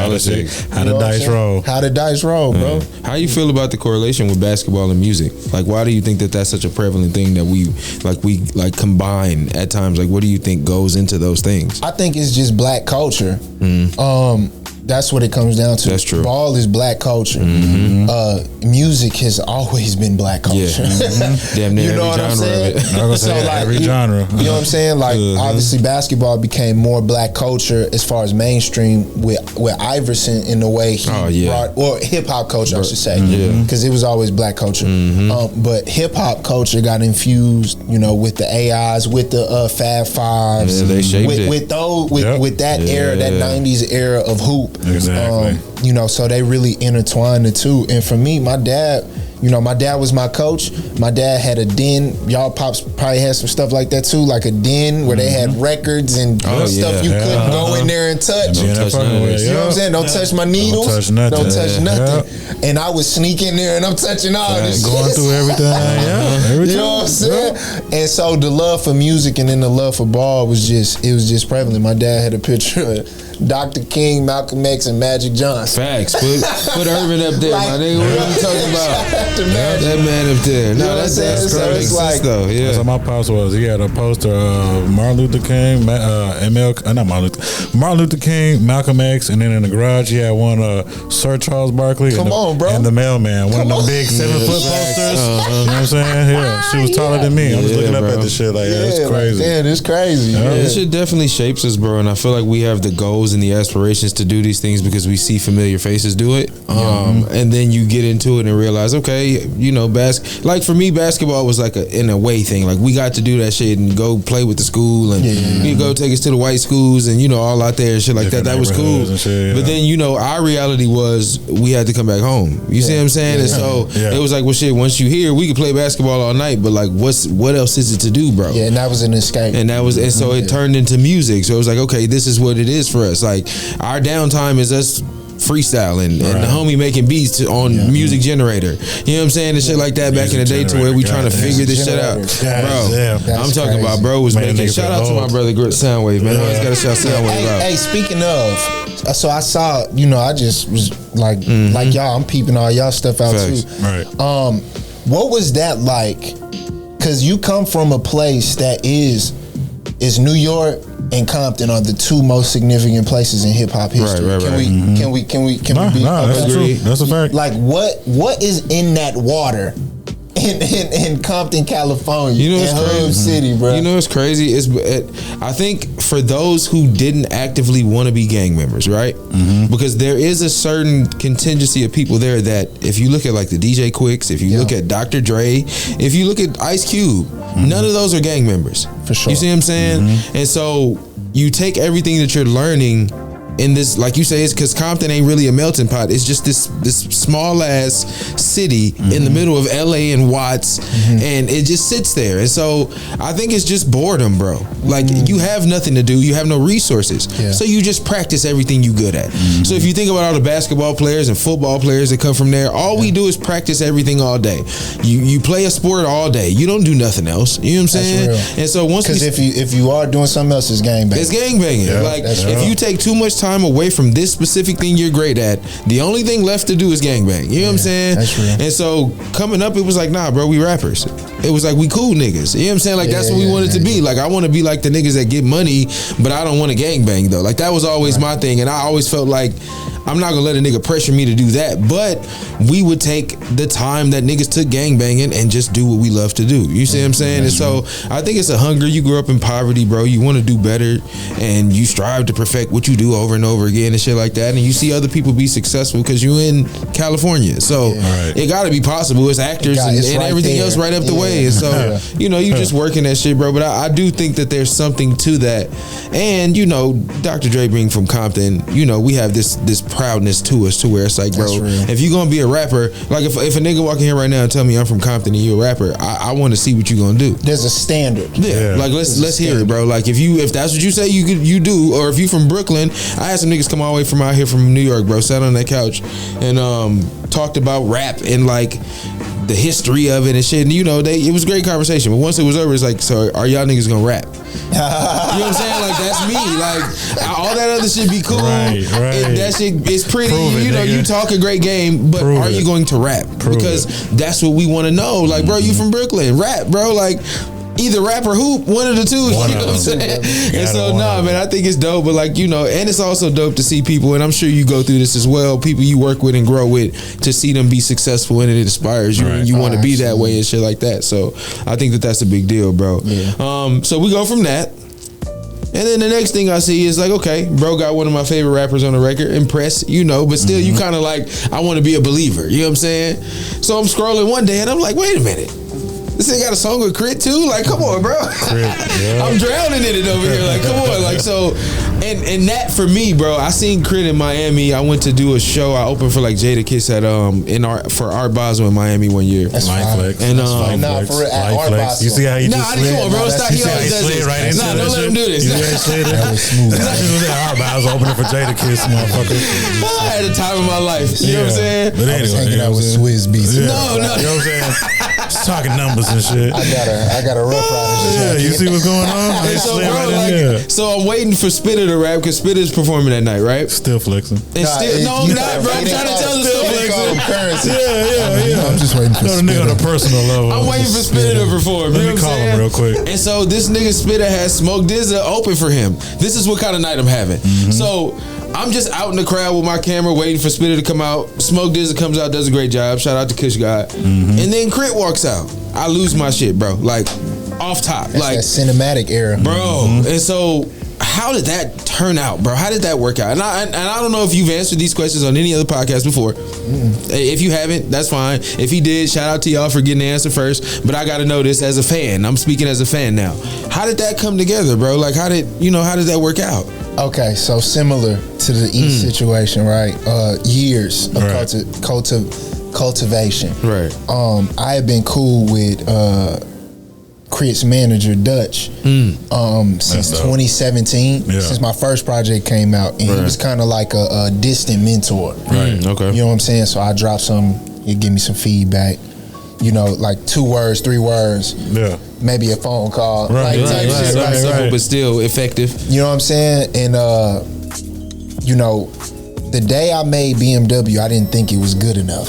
How the dice roll. How the dice roll, bro. How you feel about the correlation with basketball and music? Like, why do you think that that's such a prevalent thing that we combine at times? Like, what do you think goes into those things? I think it's just black culture. That's what it comes down to. That's true. Ball is black culture. Music has always been black culture. Damn near you know every what I'm genre saying? of it. So like, every genre. You know what I'm saying? Like, obviously basketball became more black culture as far as mainstream with Iverson in the way he brought, or hip hop culture, I should say, because it was always black culture. But hip hop culture got infused, you know, with the AIs, with the Fab Fives, they shaped with that era, that 90s era of hoop. Exactly. You know, so they really intertwined the two. And for me, my dad was my coach. My dad had a den. Y'all pops probably had some stuff like that too, like a den where they had records and stuff you couldn't go in there and touch. You know what I'm saying? Don't touch my needles. Don't touch nothing. And I would sneak in there and I'm touching all this going shit. through everything. You know what I'm saying? And so the love for music and then the love for ball was just prevalent. My dad had a picture of Dr. King, Malcolm X, and Magic Johnson. Facts. Put Irvin up there, my nigga. What are you talking about? That man up there. No, that's crazy. So like, though. Yeah. That's what my pops was. He had a poster of Martin Luther King, Martin Luther King, Malcolm X, and then in the garage he had one Sir Charles Barkley. Come on, bro. And the Mailman. One of them big 7-foot posters. You know what I'm saying? Yeah, she was taller than me. I'm just looking up at this shit like, that's crazy. Like, damn, it's crazy. This shit definitely shapes us, bro. And I feel like we have the goals goals and the aspirations to do these things because we see familiar faces do it. And then you get into it and realize, okay, you know, like for me, basketball was like in a way thing. Like we got to do that shit and go play with the school and you go take us to the white schools and, you know, all out there and shit like that. That was cool. Shit, But then, you know, our reality was we had to come back home. You see what I'm saying? And so it was like, well, shit, once you here, we could play basketball all night, but like, what else is it to do, bro? Yeah, and that was an escape. And so it turned into music. So it was like, okay, this is what it is for us. Like our downtime is us freestyling and the homie making beats on Music Generator. You know what I'm saying? And shit like that back in the day to where we trying to figure this shit out. Bro, I'm talking about bro was making, shout out to my brother Soundwave, man. I always gotta shout Soundwave out. Hey, speaking of, so I saw, you know, I just was like y'all, I'm peeping all y'all stuff out too. Right. What was that like? Cause you come from a place that is New York and Compton are the two most significant places in hip hop history. Can we be? That's true. That's a fact. Like what is in that water in Compton, California? You know it's crazy. Home City, bro. You know it's crazy. I think for those who didn't actively want to be gang members, right? Because there is a certain contingency of people there that if you look at like the DJ Quicks, if you look at Dr. Dre, if you look at Ice Cube, none of those are gang members. For sure. You see what I'm saying? And so you take everything that you're learning in this, like you say, it's because Compton ain't really a melting pot. It's just this small ass city in the middle of LA and Watts, and it just sits there. And so I think it's just boredom, bro. Like you have nothing to do, you have no resources, so you just practice everything you good at. So if you think about all the basketball players and football players that come from there, all we do is practice everything all day. You play a sport all day. You don't do nothing else. You know what I'm saying? And so once, because if you are doing something else, it's gangbanging. It's gangbanging. Like if you take too much time away from this specific thing you're great at, the only thing left to do is gangbang. You know what I'm saying? That's real. And so coming up, it was like, nah, bro, we rappers. It was like, we cool niggas. You know what I'm saying? Like that's what we wanted to be. Like I want to be like the niggas that get money, but I don't want to gangbang though. Like that was always my thing, and I always felt like I'm not gonna let a nigga pressure me to do that, but we would take the time that niggas took gangbanging and just do what we love to do. You see what I'm saying? And so I think it's a hunger. You grew up in poverty, bro. You want to do better, and you strive to perfect what you do over and over again and shit like that. And you see other people be successful because you in California, so it got to be possible. It's actors and everything else right up the way. And so you know, you just working that shit, bro. But I do think that there's something to that. And you know, Dr. Dre being from Compton, you know, we have this proudness to us to where it's like, bro, if you gonna be a rapper, like if a nigga walking here right now and tell me I'm from Compton and you a rapper, I want to see what you gonna do. There's a standard. Like let's hear it, bro. Like if that's what you say you do, or if you from Brooklyn, I had some niggas come all the way from out here from New York, bro, sat on that couch and talked about rap and like the history of it and shit. And you know, it was a great conversation. But once it was over, it's like, so are y'all niggas gonna rap? You know what I'm saying? Like that's me. Like all that other shit be cool. Right. That shit is pretty. You know, you talk a great game, but are you going to rap? Because that's what we want to know. Like, bro, you from Brooklyn? Rap, bro. Like either rap or hoop, one of the two. You know what I'm saying? And so man, I think it's dope. But like, you know, and it's also dope to see people, and I'm sure you go through this as well, people you work with and grow with, to see them be successful, and it inspires you, and you want to be that way and shit like that. So I think that's a big deal, bro. So we go from that. And then the next thing I see is like, okay, bro got one of my favorite rappers on the record, Impress, you know, but still you kind of like, I want to be a believer, you know what I'm saying? So I'm scrolling one day and I'm like, wait a minute, this nigga got a song with Crit too? Like, come on, bro. I'm drowning in it over here. Like, come on. Like, so, and that for me, bro, I seen Crit in Miami. I went to do a show. I opened for like Jada Kiss at for Art Basel in Miami one year. That's Flex. And for Art Basel. You see how he just slid? Come on, bro. Stop. He always does this. Right into don't let him do this. That was smooth. Art Basel opening for Jada Kiss, motherfucker. I had the time of my life. You know what I'm saying? But anyway, I was hanging out with Swizz Beats. No. You know what I'm saying? Just talking numbers and shit. I got a Rough Riders. You see what's going on? So, bro, so I'm waiting for Spitter to rap because Spitter's performing that night, right? Still flexing. No, I'm not, bro. I'm trying to tell the story. Yeah. I'm just waiting for the nigga on a personal level. I'm waiting for Spitter to perform. Let me call him real quick. And so this nigga Spitter has Smoke DZA open for him. This is what kind of night I'm having. So I'm just out in the crowd with my camera waiting for Spitter to come out. Smoke DZA comes out, does a great job. Shout out to Kush God. And then Crit walks out. I lose my shit, bro. Like off top. That's like that cinematic era. Bro. And so how did that turn out, bro? How did that work out? And I don't know if you've answered these questions on any other podcast before. If you haven't, that's fine. If he did, shout out to y'all for getting the answer first. But I got to know this as a fan. I'm speaking as a fan now. How did that come together, bro? Like, how did that work out? Okay, so similar to the East situation, right? Years of cultivation. Right. I had been cool with Crit's manager Dutch since 2017, since my first project came out, and he was kind of like a distant mentor. Right. Okay. You know what I'm saying? So I dropped some. He'd give me some feedback. You know, like 2 words, 3 words. Yeah. Maybe a phone call. Right. Simple, but still effective. You know what I'm saying? And you know, the day I made BMW, I didn't think it was good enough.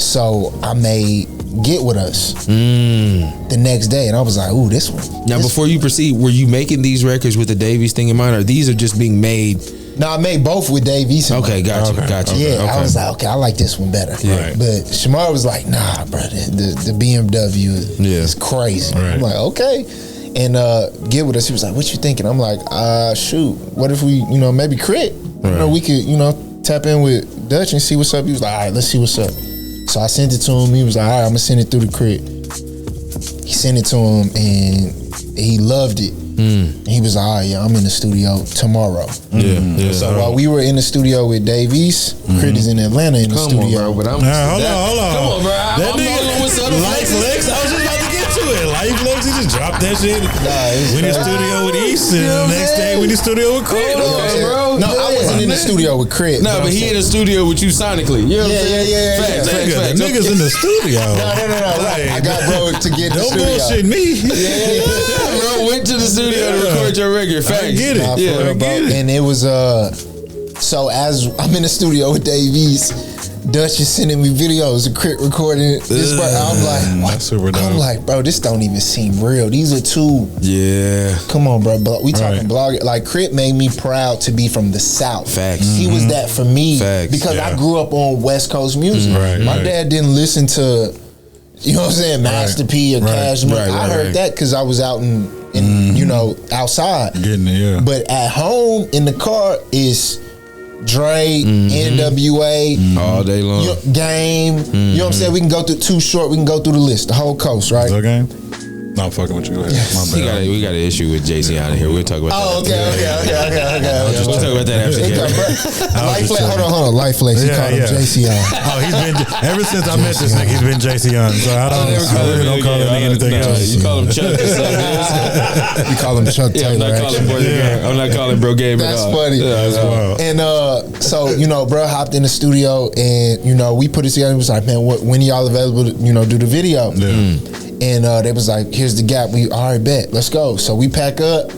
So I made Get With Us the next day, and I was like, ooh, this one. Now, before you proceed, were you making these records with the Davies thing in mind, or these are just being made? No, I made both with Davies. Okay, gotcha. Yeah, I was like, okay, I like this one better. Yeah. But Shamar was like, nah, bro, the BMW is crazy. Right. I'm like, okay. And Get With Us, he was like, what you thinking? I'm like, shoot, what if we, maybe Crit? Right. You know, we could, tap in with Dutch and see what's up. He was like, all right, let's see what's up. So I sent it to him. He was like, all right, I'm gonna send it through the Crit. He sent it to him and he loved it. And he was like, all right, yeah, I'm in the studio tomorrow. So while we were in the studio with Davies, Crit is in Atlanta in the studio. Hold on. Come on, bro. That nigga with Life Lex, I was just about to get to it. Life Lex, he just dropped that shit. We in the studio with East, and the next day we in the studio with Crit. No, I wasn't in the studio with Crit. No, but he in the studio with you sonically. You know what I'm saying? Facts. Niggas in the studio. No. I got bro to get in the studio. Don't bullshit me. Bro went to the studio to record your record. Facts. I get it. I get it. And it was so as I'm in the studio with Davies, Dutch is sending me videos of Crit recording this part. I'm like, what? That's super dope. I'm like, bro, this don't even seem real. These are two. Yeah. Come on, bro. We talking blog. Like, Crit made me proud to be from the South. Facts. He was that for me. Facts. Because I grew up on West Coast music. My dad didn't listen to, you know what I'm saying, Master P or Cash Money. I heard that because I was out in outside. Getting it, yeah. But at home in the car is Dre, NWA, all day long. Game. You know what I'm saying? We can go through Too Short. We can go through the list, the whole coast, right? The Game? No, I'm fucking with you. Go ahead. My bad. We got an issue with Jay-Z out of here. We'll talk about that. Okay. We'll talk about that after. Life Flex. Hold on. Life Flex. He called him JC on. Oh, he's been ever since I met this nigga. He's been JC on. So I don't call him anything else. You call him Chuck. You call him Chuck Taylor. I'm not calling bro Game at all. That's funny. And so bro hopped in the studio and we put it together. He was like, man, when are y'all available to do the video? And they was like, here's the gap. We all right, bet, let's go. So we pack up.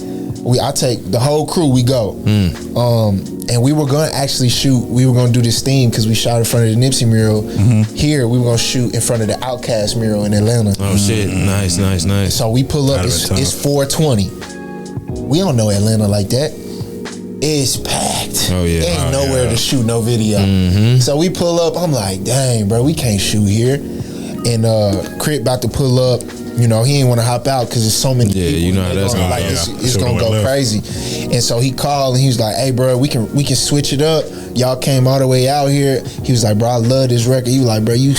I take the whole crew. We go. And we were gonna actually shoot. We were gonna do this theme because we shot in front of the Nipsey mural. Here we were gonna shoot in front of the Outkast mural in Atlanta. Oh shit! Nice. So we pull up. It's 420. We don't know Atlanta like that. It's packed. Oh yeah. Ain't nowhere to shoot no video. So we pull up. I'm like, dang, bro, we can't shoot here. And Crit about to pull up. He ain't want to hop out because there's so many people. You know how that's going. It's gonna go crazy. And so he called and he was like, "Hey, bro, we can switch it up. Y'all came all the way out here." He was like, "Bro, I love this record." He was like, "Bro, you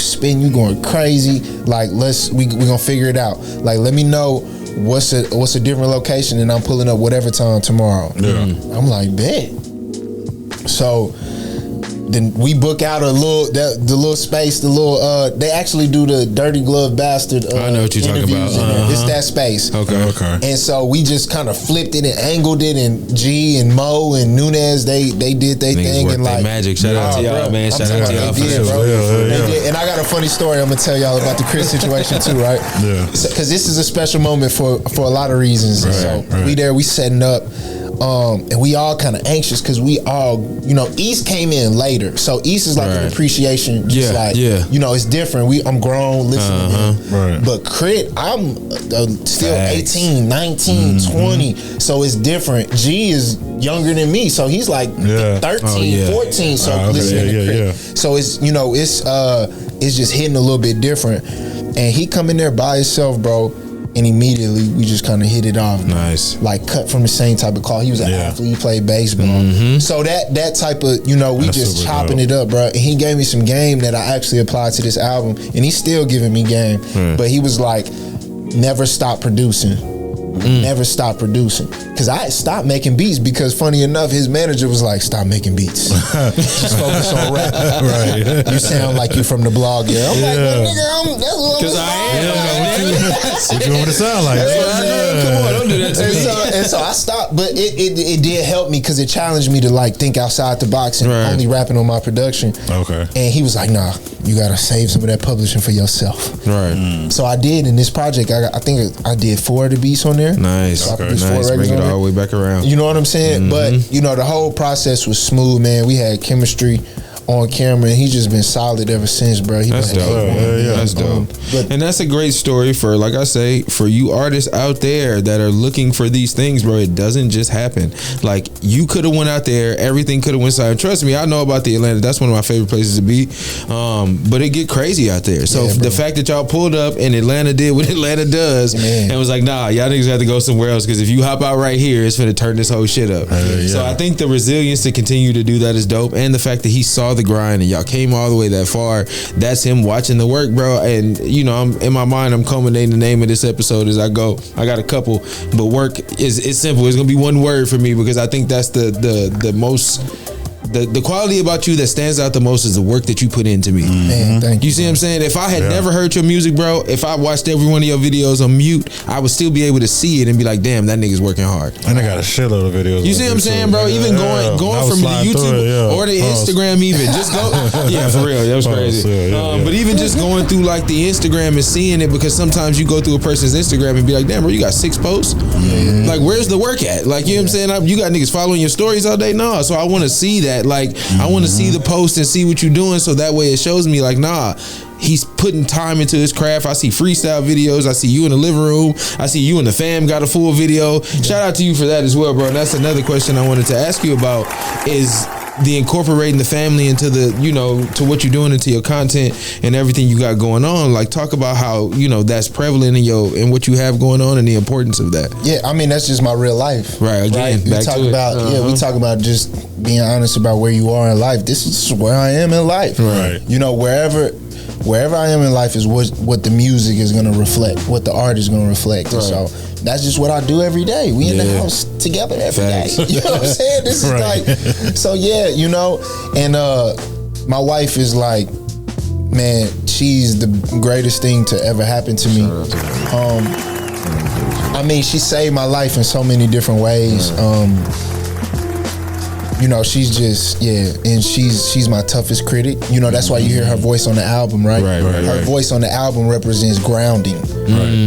going crazy. Like, we gonna figure it out. Like, let me know what's a different location, and I'm pulling up whatever time tomorrow." I'm like, bet. So then we book out the little space, they actually do the Dirty Glove Bastard I know what you're talking about. It's that space. Okay. And so we just kind of flipped it and angled it, and G and Mo and Nunez, they did their thing and like magic. Shout out to y'all, man. Shout out to y'all for sure. Yeah. And I got a funny story I'm gonna tell y'all about the Chris situation too, right? Yeah. Because this is a special moment for a lot of reasons. We setting up. And we all kind of anxious because we all, East came in later, so East is like an appreciation. It's different. I'm grown listening, but Crit, I'm still 18, 19, 20, so it's different. G is younger than me, so he's like 13, 14. So listening to Crit, so it's it's just hitting a little bit different. And he come in there by himself, bro. And immediately we just kind of hit it off. Nice. Like cut from the same type of call. He was an athlete. He played baseball. So that type of, we that's just chopping it up, bro. And he gave me some game that I actually applied to this album. And he's still giving me game. But he was like, never stop producing. Never stop producing. Because I had stopped making beats because funny enough, his manager was like, stop making beats. Just focus on rap. Right. You sound like you from the blog. Yeah. I'm like, well, nigga, that's what Because I am. What you want me to sound like? Come on, don't do that to me. And so I stopped, but it did help me because it challenged me to like think outside the box and only rapping on my production. Okay. And he was like, nah, you gotta save some of that publishing for yourself. Right. So I did in this project. I think I did 4 of the beats on there. Nice. So Nice. Bring it all the way back around. You know what I'm saying? But the whole process was smooth, man. We had chemistry on camera, and he's just been solid ever since, bro. That's dope. That's dope. And that's a great story for, like I say, for you artists out there that are looking for these things, bro. It doesn't just happen. Like, you could have went out there, everything could have went side. Trust me, I know about the Atlanta. That's one of my favorite places to be. But it get crazy out there. So the fact that y'all pulled up and Atlanta did what Atlanta does and was like, nah, y'all niggas have to go somewhere else because if you hop out right here, it's gonna turn this whole shit up. So I think the resilience to continue to do that is dope, and the fact that he saw the grind and y'all came all the way that far. That's him watching the work, bro. And I'm in my mind, I'm culminating the name of this episode as I go. I got a couple, but work is simple. It's gonna be one word for me because I think that's the most. The quality about you that stands out the most is the work that you put into me. Man, thank you. You see what I'm saying? If I had never heard your music, bro, if I watched every one of your videos on mute, I would still be able to see it and be like, damn, that nigga's working hard. And I got a shitload of videos. You see what I'm saying, bro? Even going from the YouTube or the Instagram, even just go. Yeah, for real, that was crazy. But even just going through like the Instagram and seeing it, because sometimes you go through a person's Instagram and be like, damn, bro, you got 6 posts. Like, where's the work at? Like, you know what I'm saying? You got niggas following your stories all day? No. So I want to see that. Like, I want to see the post and see what you're doing, so that way it shows me like, nah, he's putting time into his craft. I see freestyle videos. I see you in the living room. I see you and the fam got a full video. Shout out to you for that as well, bro. And that's another question I wanted to ask you about is the incorporating the family into the, to what you're doing, into your content and everything you got going on. Like, talk about how, that's prevalent in what you have going on and the importance of that. Yeah, I mean, that's just my real life. Right, again, we talk about we talk about just being honest about where you are in life. This is where I am in life. Right. Wherever I am in life is what the music is going to reflect, what the art is going to reflect. Right. So that's just what I do every day. We in the house together every day. You know what I'm saying? This is like, so and my wife is like, man, she's the greatest thing to ever happen to me. I mean, she saved my life in so many different ways. She's just, and she's my toughest critic. That's why you hear her voice on the album, right? Her voice on the album represents grounding.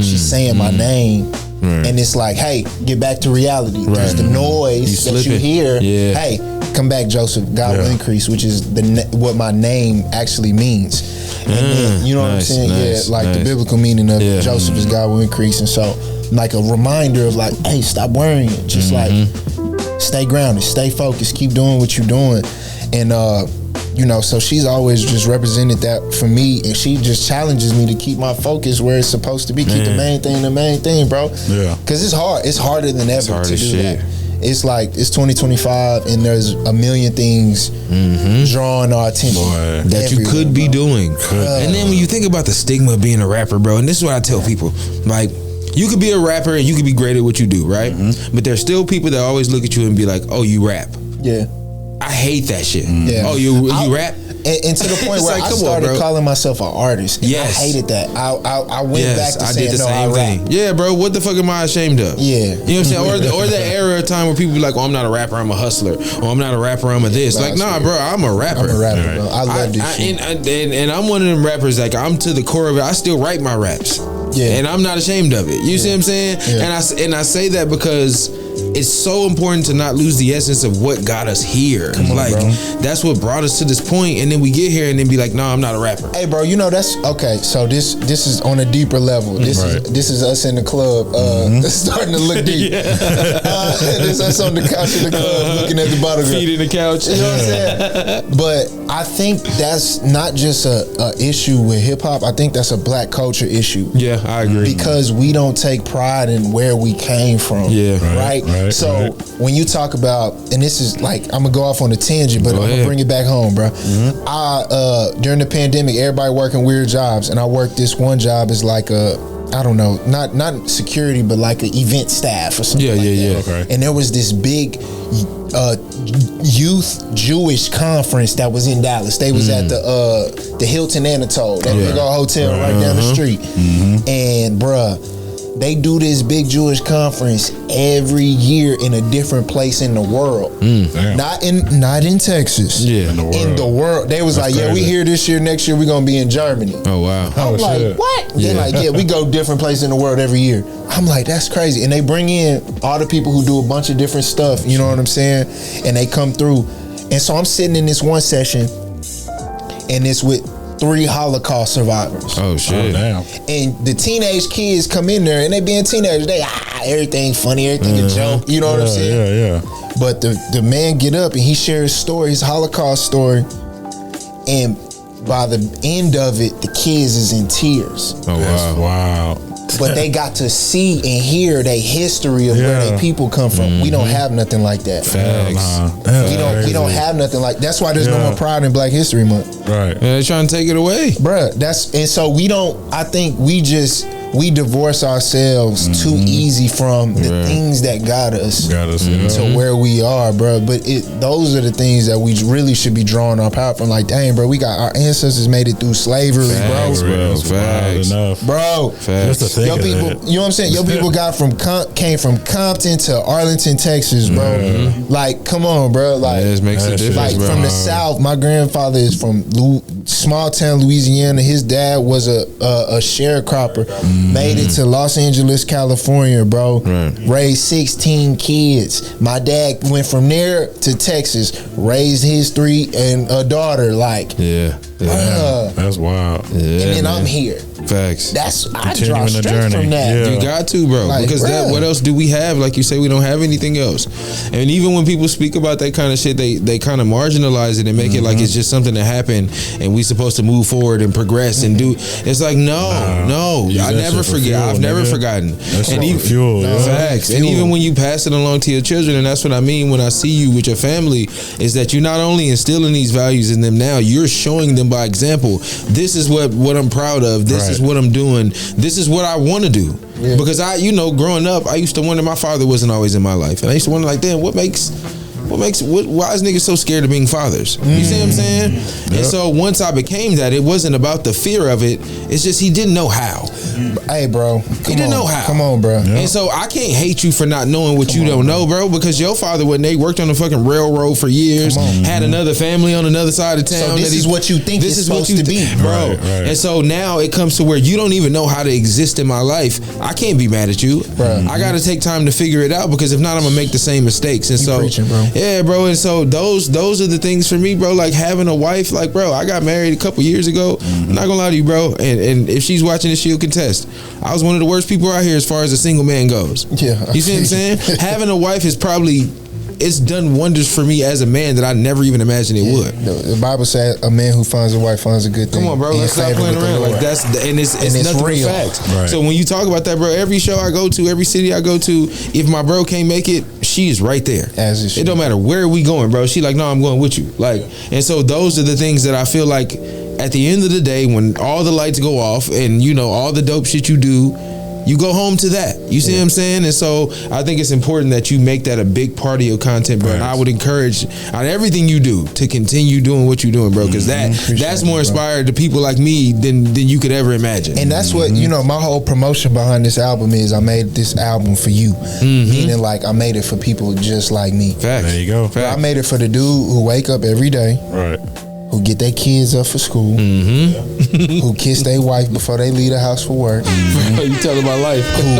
She's saying my name. And it's like, hey, get back to reality. There's the noise that you hear. Hey, come back, Joseph. God will increase, which is what my name actually means. And then, you know what I'm saying? The biblical meaning of Joseph is God will increase. And so, like a reminder of like, hey, stop worrying. Just like, stay grounded, stay focused, keep doing what you're doing. And so she's always just represented that for me, and she just challenges me to keep my focus where it's supposed to be. Keep the main thing, bro. Yeah. Cause it's hard. It's harder than ever to do that. It's like, it's 2025 and there's a million things drawing our attention that you could be doing. And then when you think about the stigma of being a rapper, bro, and this is what I tell people, like, you could be a rapper and you could be great at what you do, right? But there's still people that always look at you and be like, oh, you rap. Yeah. I hate that shit. Yeah. Oh, you rap? And to the point where I started calling myself an artist. And I hated that. I went back to saying, no, I rap. Yeah, bro. What the fuck am I ashamed of? Yeah. You know what I'm saying? Or the era of time where people be like, oh, I'm not a rapper, I'm a hustler. Or I'm not a rapper, I'm a this. Like, nah, bro, I'm a rapper. I'm a rapper, bro. I love this shit. And I'm one of them rappers, like, I'm to the core of it. I still write my raps. Yeah. And I'm not ashamed of it. You see what I'm saying? Yeah. And I say that because it's so important to not lose the essence of what got us here. That's what brought us to this point, and then we get here and then be like, no, I'm not a rapper. Hey, bro, that's okay. So this is on a deeper level. This is us in the club, starting to look deep. This is us on the couch in the club, looking at the bottom, feet in the couch. You know what I'm saying? But I think that's not just a issue with hip hop. I think that's a black culture issue. Yeah. I agree. Because we don't take pride in where we came from. Yeah. Right? So when you talk about, and this is like, I'm gonna go off on a tangent, but I'm gonna bring it back home, bro. During the pandemic, everybody working weird jobs, and I worked this one job as like I don't know, not security, but like an event staff or something. Okay. And there was this big youth Jewish conference that was in Dallas. They was at the Hilton Anatole, that big old hotel right down the street. And bruh, they do this big Jewish conference every year in a different place in the world. Not in Texas. Yeah, in the world. They was like, we here this year. Next year we gonna be in Germany. Oh wow. I'm like, what? They're like, we go different places in the world every year. I'm like, that's crazy. And they bring in all the people who do a bunch of different stuff. You know what I'm saying? And they come through. And so I'm sitting in this one session, and it's with 3 Holocaust survivors. Oh shit! Oh, damn. And the teenage kids come in there, and they being teenagers, they everything funny, everything a joke. You know what I'm saying? Yeah. But the man get up and he shares his story, his Holocaust story, and by the end of it, the kids is in tears. Oh wow! But they got to see and hear their history of where their people come from. We don't have nothing like that. Facts. We don't have nothing like. That's why there's no more pride in Black History Month. Right. They're trying to take it away, bruh. And so we don't. I think we divorce ourselves too easy from the things that got us to where we are, bro. But those are the things that we really should be drawing our power from. Like, dang, bro, we got our ancestors made it through slavery, Facts, bro. Just to think your people, you know what I'm saying? Your people came from Compton to Arlington, Texas, bro. Like, come on, bro. Like, it makes a difference, like bro. from the South. My grandfather is from small town Louisiana. His dad was a sharecropper. Made it to Los Angeles, California, bro. Raised 16 kids. My dad went from there to Texas, raised his 3 and a daughter. Like, that's wild. And then I'm here. Facts. I draw strength from that. You got to, bro. Like, because what else do we have? Like you say, we don't have anything else. And even when people speak about that kind of shit, they kind of marginalize it and make it like it's just something that happened and we supposed to move forward and progress and do. It's like, no. I never forget. I've never forgotten. That's and even fuel. Facts. And even when you pass it along to your children, and that's what I mean when I see you with your family, is that you're not only instilling these values in them now, you're showing them by example. This is what I'm proud of. This is what I'm doing. This is what I want to do. Because growing up, I used to wonder, my father wasn't always in my life, and I used to wonder, like, damn, why is niggas so scared of being fathers? You see what I'm saying? And so once I became that, it wasn't about the fear of it. It's just he didn't know how. Hey, bro. He didn't know how. Come on, bro. And so I can't hate you for not knowing what you don't know, bro, because your father, when they worked on the fucking railroad for years, had another family on another side of town. So this is what you think it's supposed to be, bro. Right. And so now it comes to where you don't even know how to exist in my life. I can't be mad at you. Bro. I got to take time to figure it out, because if not, I'm going to make the same mistakes. And so, preaching, bro. Yeah, bro. And so those are the things for me, bro. Like having a wife, like, bro, I got married a couple years ago. I'm not gonna lie to you, bro. And if she's watching this, she'll contest. I was one of the worst people out here as far as a single man goes. Yeah. You see what I'm saying? Having a wife is probably, it's done wonders for me as a man that I never even imagined it would. The Bible says a man who finds a wife finds a good thing. Come on, bro. Let's stop playing around. Like it's nothing real. But facts. Right. So when you talk about that, bro, every show I go to, every city I go to, if my bro can't make it, she's right there. It don't matter where we going, bro. She like, no, I'm going with you. Like, and so those are the things that I feel like at the end of the day, when all the lights go off and all the dope shit you do, you go home to that. You see what I'm saying? And so I think it's important that you make that a big part of your content, bro. Right. And I would encourage on everything you do to continue doing what you're doing, bro, because that's more inspired to people like me than you could ever imagine. And that's what my whole promotion behind this album is. I made this album for you, meaning like I made it for people just like me. Facts. There you go. I made it for the dude who wake up every day, right? Who get their kids up for school, who kiss their wife before they leave the house for work. You telling my life. Who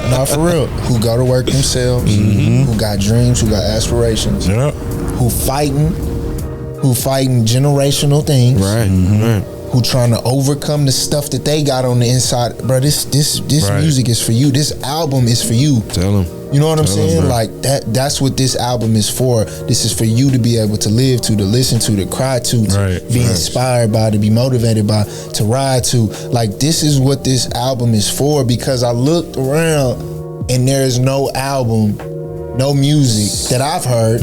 not for real, who go to work themselves, who got dreams, who got aspirations, who fighting generational things, right. Who trying to overcome the stuff that they got on the inside. Bro, this music is for you. This album is for you. Tell them. You know what I'm saying? Like that's what this album is for. This is for you to be able to live to listen to cry to be inspired by, to be motivated by, to ride to. Like, this is what this album is for, because I looked around and there is no album, no music that I've heard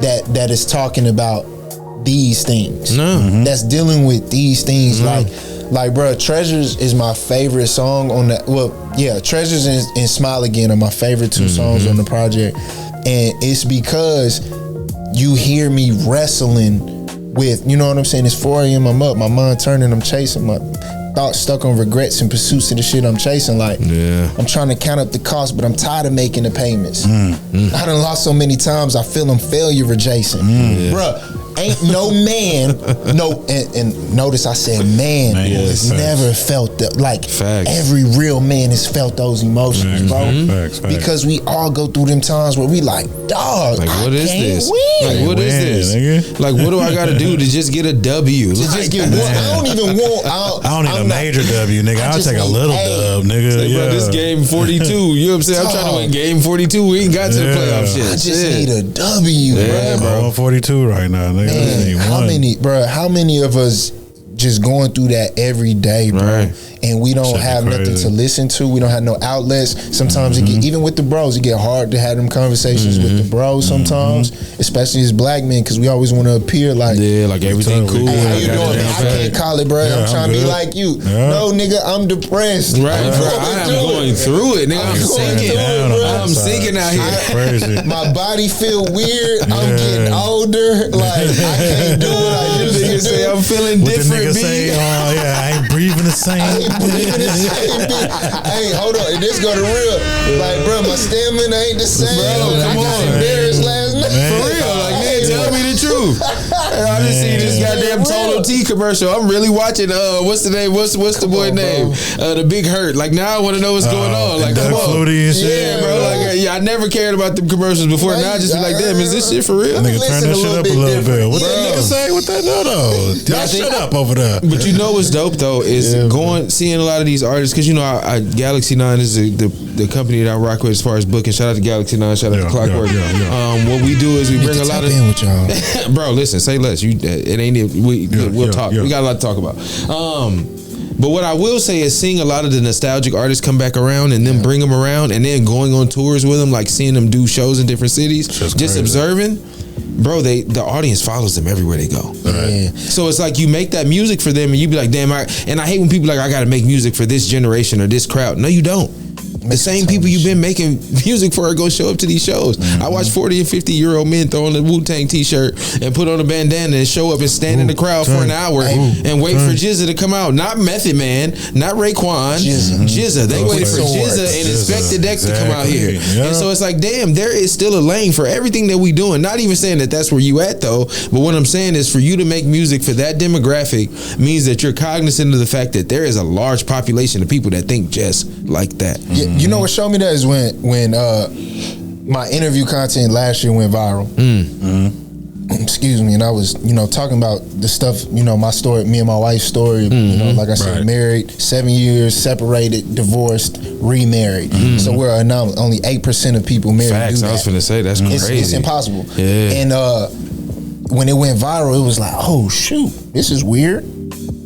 that is talking about these things. That's dealing with these things. Like, bro, Treasures is my favorite song on that. Well, yeah, Treasures and Smile Again are my favorite two songs on the project. And it's because you hear me wrestling with, you know what I'm saying? It's 4 a.m. I'm up, my mind turning, I'm chasing, my thoughts stuck on regrets and pursuits of the shit I'm chasing. Like, I'm trying to count up the cost, but I'm tired of making the payments. I done lost so many times, I feel I'm failure adjacent. Bruh, ain't no man, and notice I said man has never felt that. Like, every real man has felt those emotions, bro. Because we all go through them times where we like, dog, like, what is this? Like, what is this? Like, what do I gotta do to just get a W? To just get one. I don't even want. I don't need a major W, nigga. I'll take a little dub, nigga. Like, bro, this game 42. You know what I'm saying? I'm trying to win game 42. We ain't got to the playoff shit. I just need a W, bro. I'm 42 right now, nigga. Man, how many of us just going through that every day, bro? And we don't have nothing to listen to. We don't have no outlets. Sometimes it get, even with the bros, it get hard to have them conversations with the bros sometimes, especially as black men, because we always want to appear like, like everything cool. Hey, how you doing? I can't call it, bro. I'm trying to be like you. No, nigga, I'm depressed. Bro, I'm going through it, nigga. I'm sinking. I'm sinking out here. My body feel weird. I'm getting older. Like, I can't do what I used to say. I'm feeling different. I ain't breathing the same. Hey, hold on. This go to real. Like, bro, my stamina ain't the same. Bro, come on. Embarrassed last night. For real. Like, man, tell me the truth. I just see this goddamn Total T commercial. I'm really watching. What's the name? What's the boy name? The Big Hurt. Like, now I want to know what's going on. Like, come on. Yeah, bro. Like, I never cared about the commercials before. Now I just be like, damn, is this shit for real? Nigga, turn that shit up a little bit. What that nigga say? What that though? Y'all shut up over there. But you know what's dope though is seeing a lot of these artists, because you know Galaxy 9 is the company that I rock with as far as booking. Shout out to Galaxy 9. Shout out to Clockwork. What we do is we bring a lot of in with y'all. Bro, listen, say less. It ain't we'll talk. We got a lot to talk about. But what I will say is seeing a lot of the nostalgic artists come back around and then bring them around and then going on tours with them, like seeing them do shows in different cities, just observing. Bro, the audience follows them everywhere they go. So it's like you make that music for them and you be like, damn, I hate when people like, I gotta make music for this generation or this crowd. No, you don't. The same people you've been making music for are gonna show up to these shows. I watch 40 and 50-year-old men throw on a Wu-Tang t-shirt and put on a bandana and show up and stand in the crowd for an hour and wait for Jizza to come out. Not Method Man, not Raekwon, Jizza. They waited for Jizza and Inspect the Deck to come out here. And so it's like, damn, there is still a lane for everything that we doing. Not even saying that that's where you at though, but what I'm saying is for you to make music for that demographic means that you're cognizant of the fact that there is a large population of people that think just like that. You know what showed me that is when my interview content last year went viral. Excuse me, and I was, talking about the stuff, my story, me and my wife's story, like I said, married, 7 years, separated, divorced, remarried. So we're now only 8% of people married. Facts, I was finna say, that's crazy. It's impossible. Yeah. And when it went viral, it was like, oh shoot, this is weird.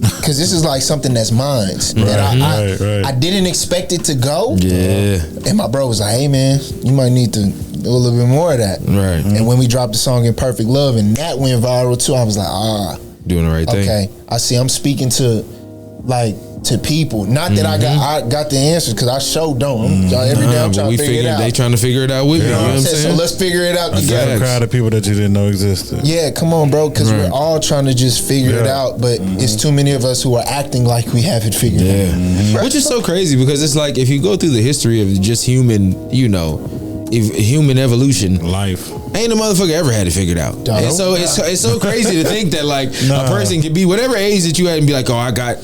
Because this is like something that's mine. I didn't expect it to go. Yeah. And my bro was like, hey man, you might need to do a little bit more of that. Right. And when we dropped the song In Perfect Love and that went viral too, I was like, doing the right thing. Okay. I see I'm speaking to people. Not that I got the answers, because I sure don't. Every day I'm trying to figure it out. They trying to figure it out with me. You know what I'm saying? So let's figure it out together. A crowd of people that you didn't know existed. Yeah, come on, bro, because we're all trying to just figure it out, but it's too many of us who are acting like we have it figured out. Which is so crazy, because it's like if you go through the history of just human, human evolution, life, ain't a motherfucker ever had it figured out. And so it's so crazy to think that like a person can be whatever age that you had and be like, oh, I got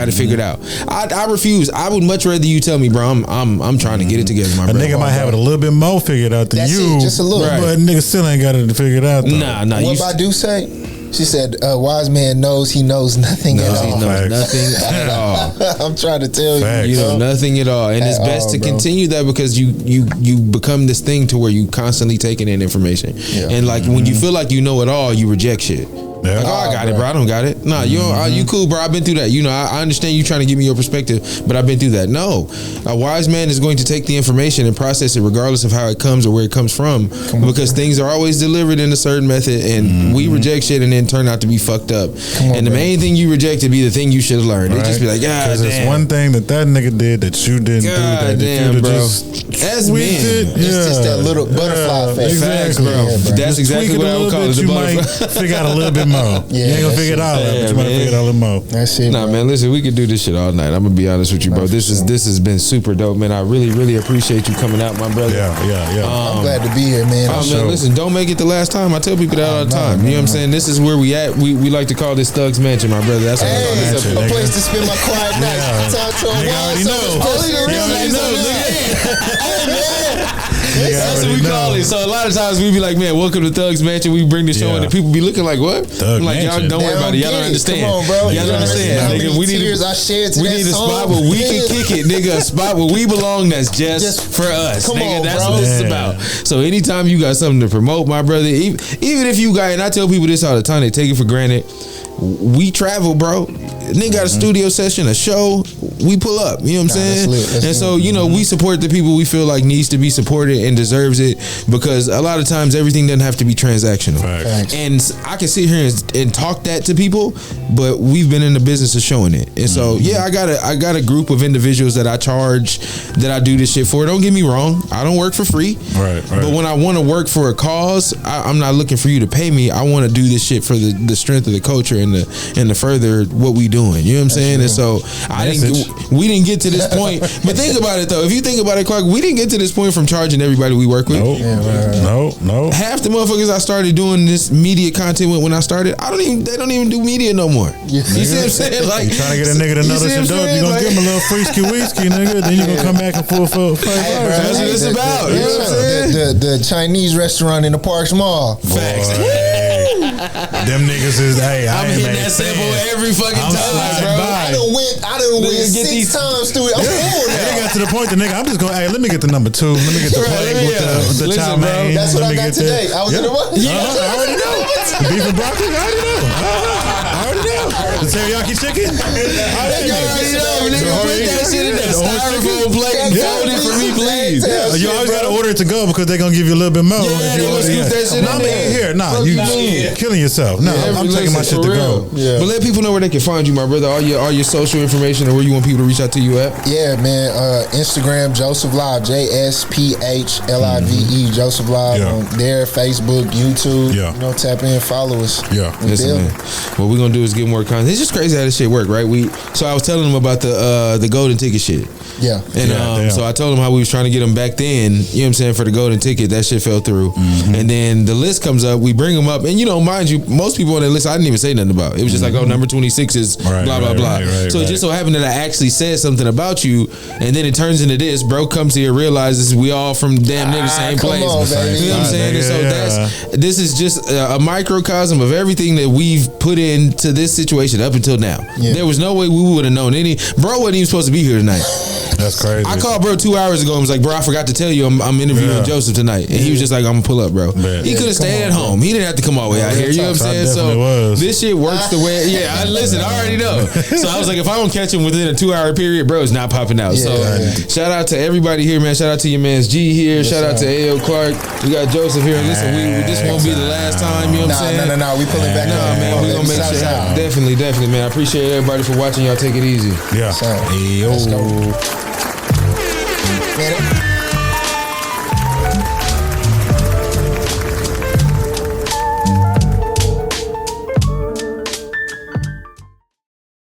it figured out. I refuse. I would much rather you tell me, bro, I'm trying to get it together. My nigga might have it a little bit more figured out than That's you, it, just a little, but nigga still ain't got it figured out. Though. Nah. What Badu say? She said, "Wise man knows he knows nothing at all. He knows nothing at all." I'm trying to tell you know nothing at all, and it's best to continue that because you become this thing to where you constantly taking in information, and like when you feel like you know it all, you reject shit. Yeah. Like, I got it, bro. I don't got it. Nah, you cool, bro. I've been through that. You know, I understand you trying to give me your perspective, but I've been through that. No, a wise man is going to take the information and process it regardless of how it comes or where it comes from, because things are always delivered in a certain method, and we reject shit and then turn out to be fucked up. And the main thing you reject to be the thing you should have learned. Right. They just be like, God damn. It's one thing that nigga did that you didn't do. That damn, bro. That's me. It's just that little butterfly effect. Exactly, bro. That's exactly what I would call it. You might figure out a little bit more. You ain't gonna figure it out, but you might figure it out a little more. That's it. Nah, man, listen, we could do this shit all night. I'm gonna be honest with you, bro. This has been super dope, man. I really appreciate you coming out, my brother. Yeah. I'm glad to be here, man. Man, listen, don't make it the last time. I tell people that all the time. You know what I'm saying? This is where we at. We like to call this Thug's Mansion, my brother. That's it's a place to spend my quiet night. Talk to a already know. That's what we call it. So a lot of times we be like, man, welcome to Thug's Mansion. We bring the show in and people be looking like, what? Thug like, y'all don't worry about it. Y'all don't understand. Come on, bro. Y'all don't understand. Nigga, we need a spot where we can kick it, nigga. A spot where we belong that's just for us. Come nigga, on, that's bro. what this is about. So anytime you got something to promote, my brother, even if you got, and I tell people this all the time, they take it for granted. We travel, bro. Nigga got a studio session, a show. We pull up. You know what I'm saying? And so, you know, we support the people we feel like needs to be supported and deserves it, because a lot of times everything doesn't have to be transactional. Facts. And I can sit here and talk that to people, but we've been in the business of showing it. And so, I got a group of individuals that I charge, that I do this shit for. Don't get me wrong. I don't work for free. Right. But when I want to work for a cause, I'm not looking for you to pay me. I want to do this shit for the strength of the culture and the further what we doing. You know what I'm saying? And so we didn't get to this point. But think about it though. If you think about it, Clark, we didn't get to this point from charging everybody we work with. No. Half the motherfuckers I started doing this media content with when I started, they don't even do media no more. You see what I'm saying? Like, trying to get a nigga to notice your dope, you gonna give him a little freaky whiskey, nigga. Then you gonna come back and full. That's what it's about. You know what I'm saying? The Chinese restaurant in the Parks Mall. Facts. Them niggas is I'm hitting that sample every fucking time, bro. I done went 6 times through it. I'm cool now. They got to the point, the nigga, I'm just going, hey, let me get the number 2. Let me get the plate with the chow mein. That's what I got today. I was in the what? I already know. Beef and broccoli, I already know. The teriyaki chicken? I already know. Nigga, put that shit in that styrofoam plate and fold it for me, please. You always got to order it to go because they're going to give you a little bit more. Yeah, they gonna scoop that shit in there. Here, nah, you killing yourself. No, I'm taking my shit to go. But let people know where they can find you, my brother. All your social information, or where you want people to reach out to you at. Yeah, man. Instagram, Joseph Live, JSPHLIVE, Joseph Live on there. Facebook, YouTube. Yeah. You know, tap in, follow us. Yeah. Listen, man. What we're gonna do is get more content. It's just crazy how this shit work, right? So I was telling them about the golden ticket shit. Yeah. And so I told them how we was trying to get them back then, you know what I'm saying, for the golden ticket. That shit fell through. And then the list comes up, we bring them up, and you know, mind you, most people on that list I didn't even say nothing about. It was just like, oh, number 26 is blah blah blah. So it just so happened that I actually said something about you, and then it turns into this. Bro comes here, realizes we all from damn near the same place. On, you know what I'm saying? And so this is just a microcosm of everything that we've put into this situation up until now. There was no way we would have known any. Bro wasn't even supposed to be here tonight. That's crazy. I called bro 2 hours ago and was like, bro, I forgot to tell you I'm interviewing Joseph tonight. And he was just like, I'm gonna pull up, bro. He could have stayed at home. He didn't have to come all the way out here. You know what I'm saying? So this shit works the way. I already know. So I was like, if I don't catch him within a 2 hour period, bro, it's not popping out. So shout out to everybody here, man. Shout out to your man's G here. Shout out to A.O. Clark. We got Joseph here. Listen, this won't be the last time. You know what I'm saying? No. We pulling back. Nah, man. We gonna make sure. Definitely, man. I appreciate everybody for watching. Y'all take it easy. Yeah. Let's go. Get it?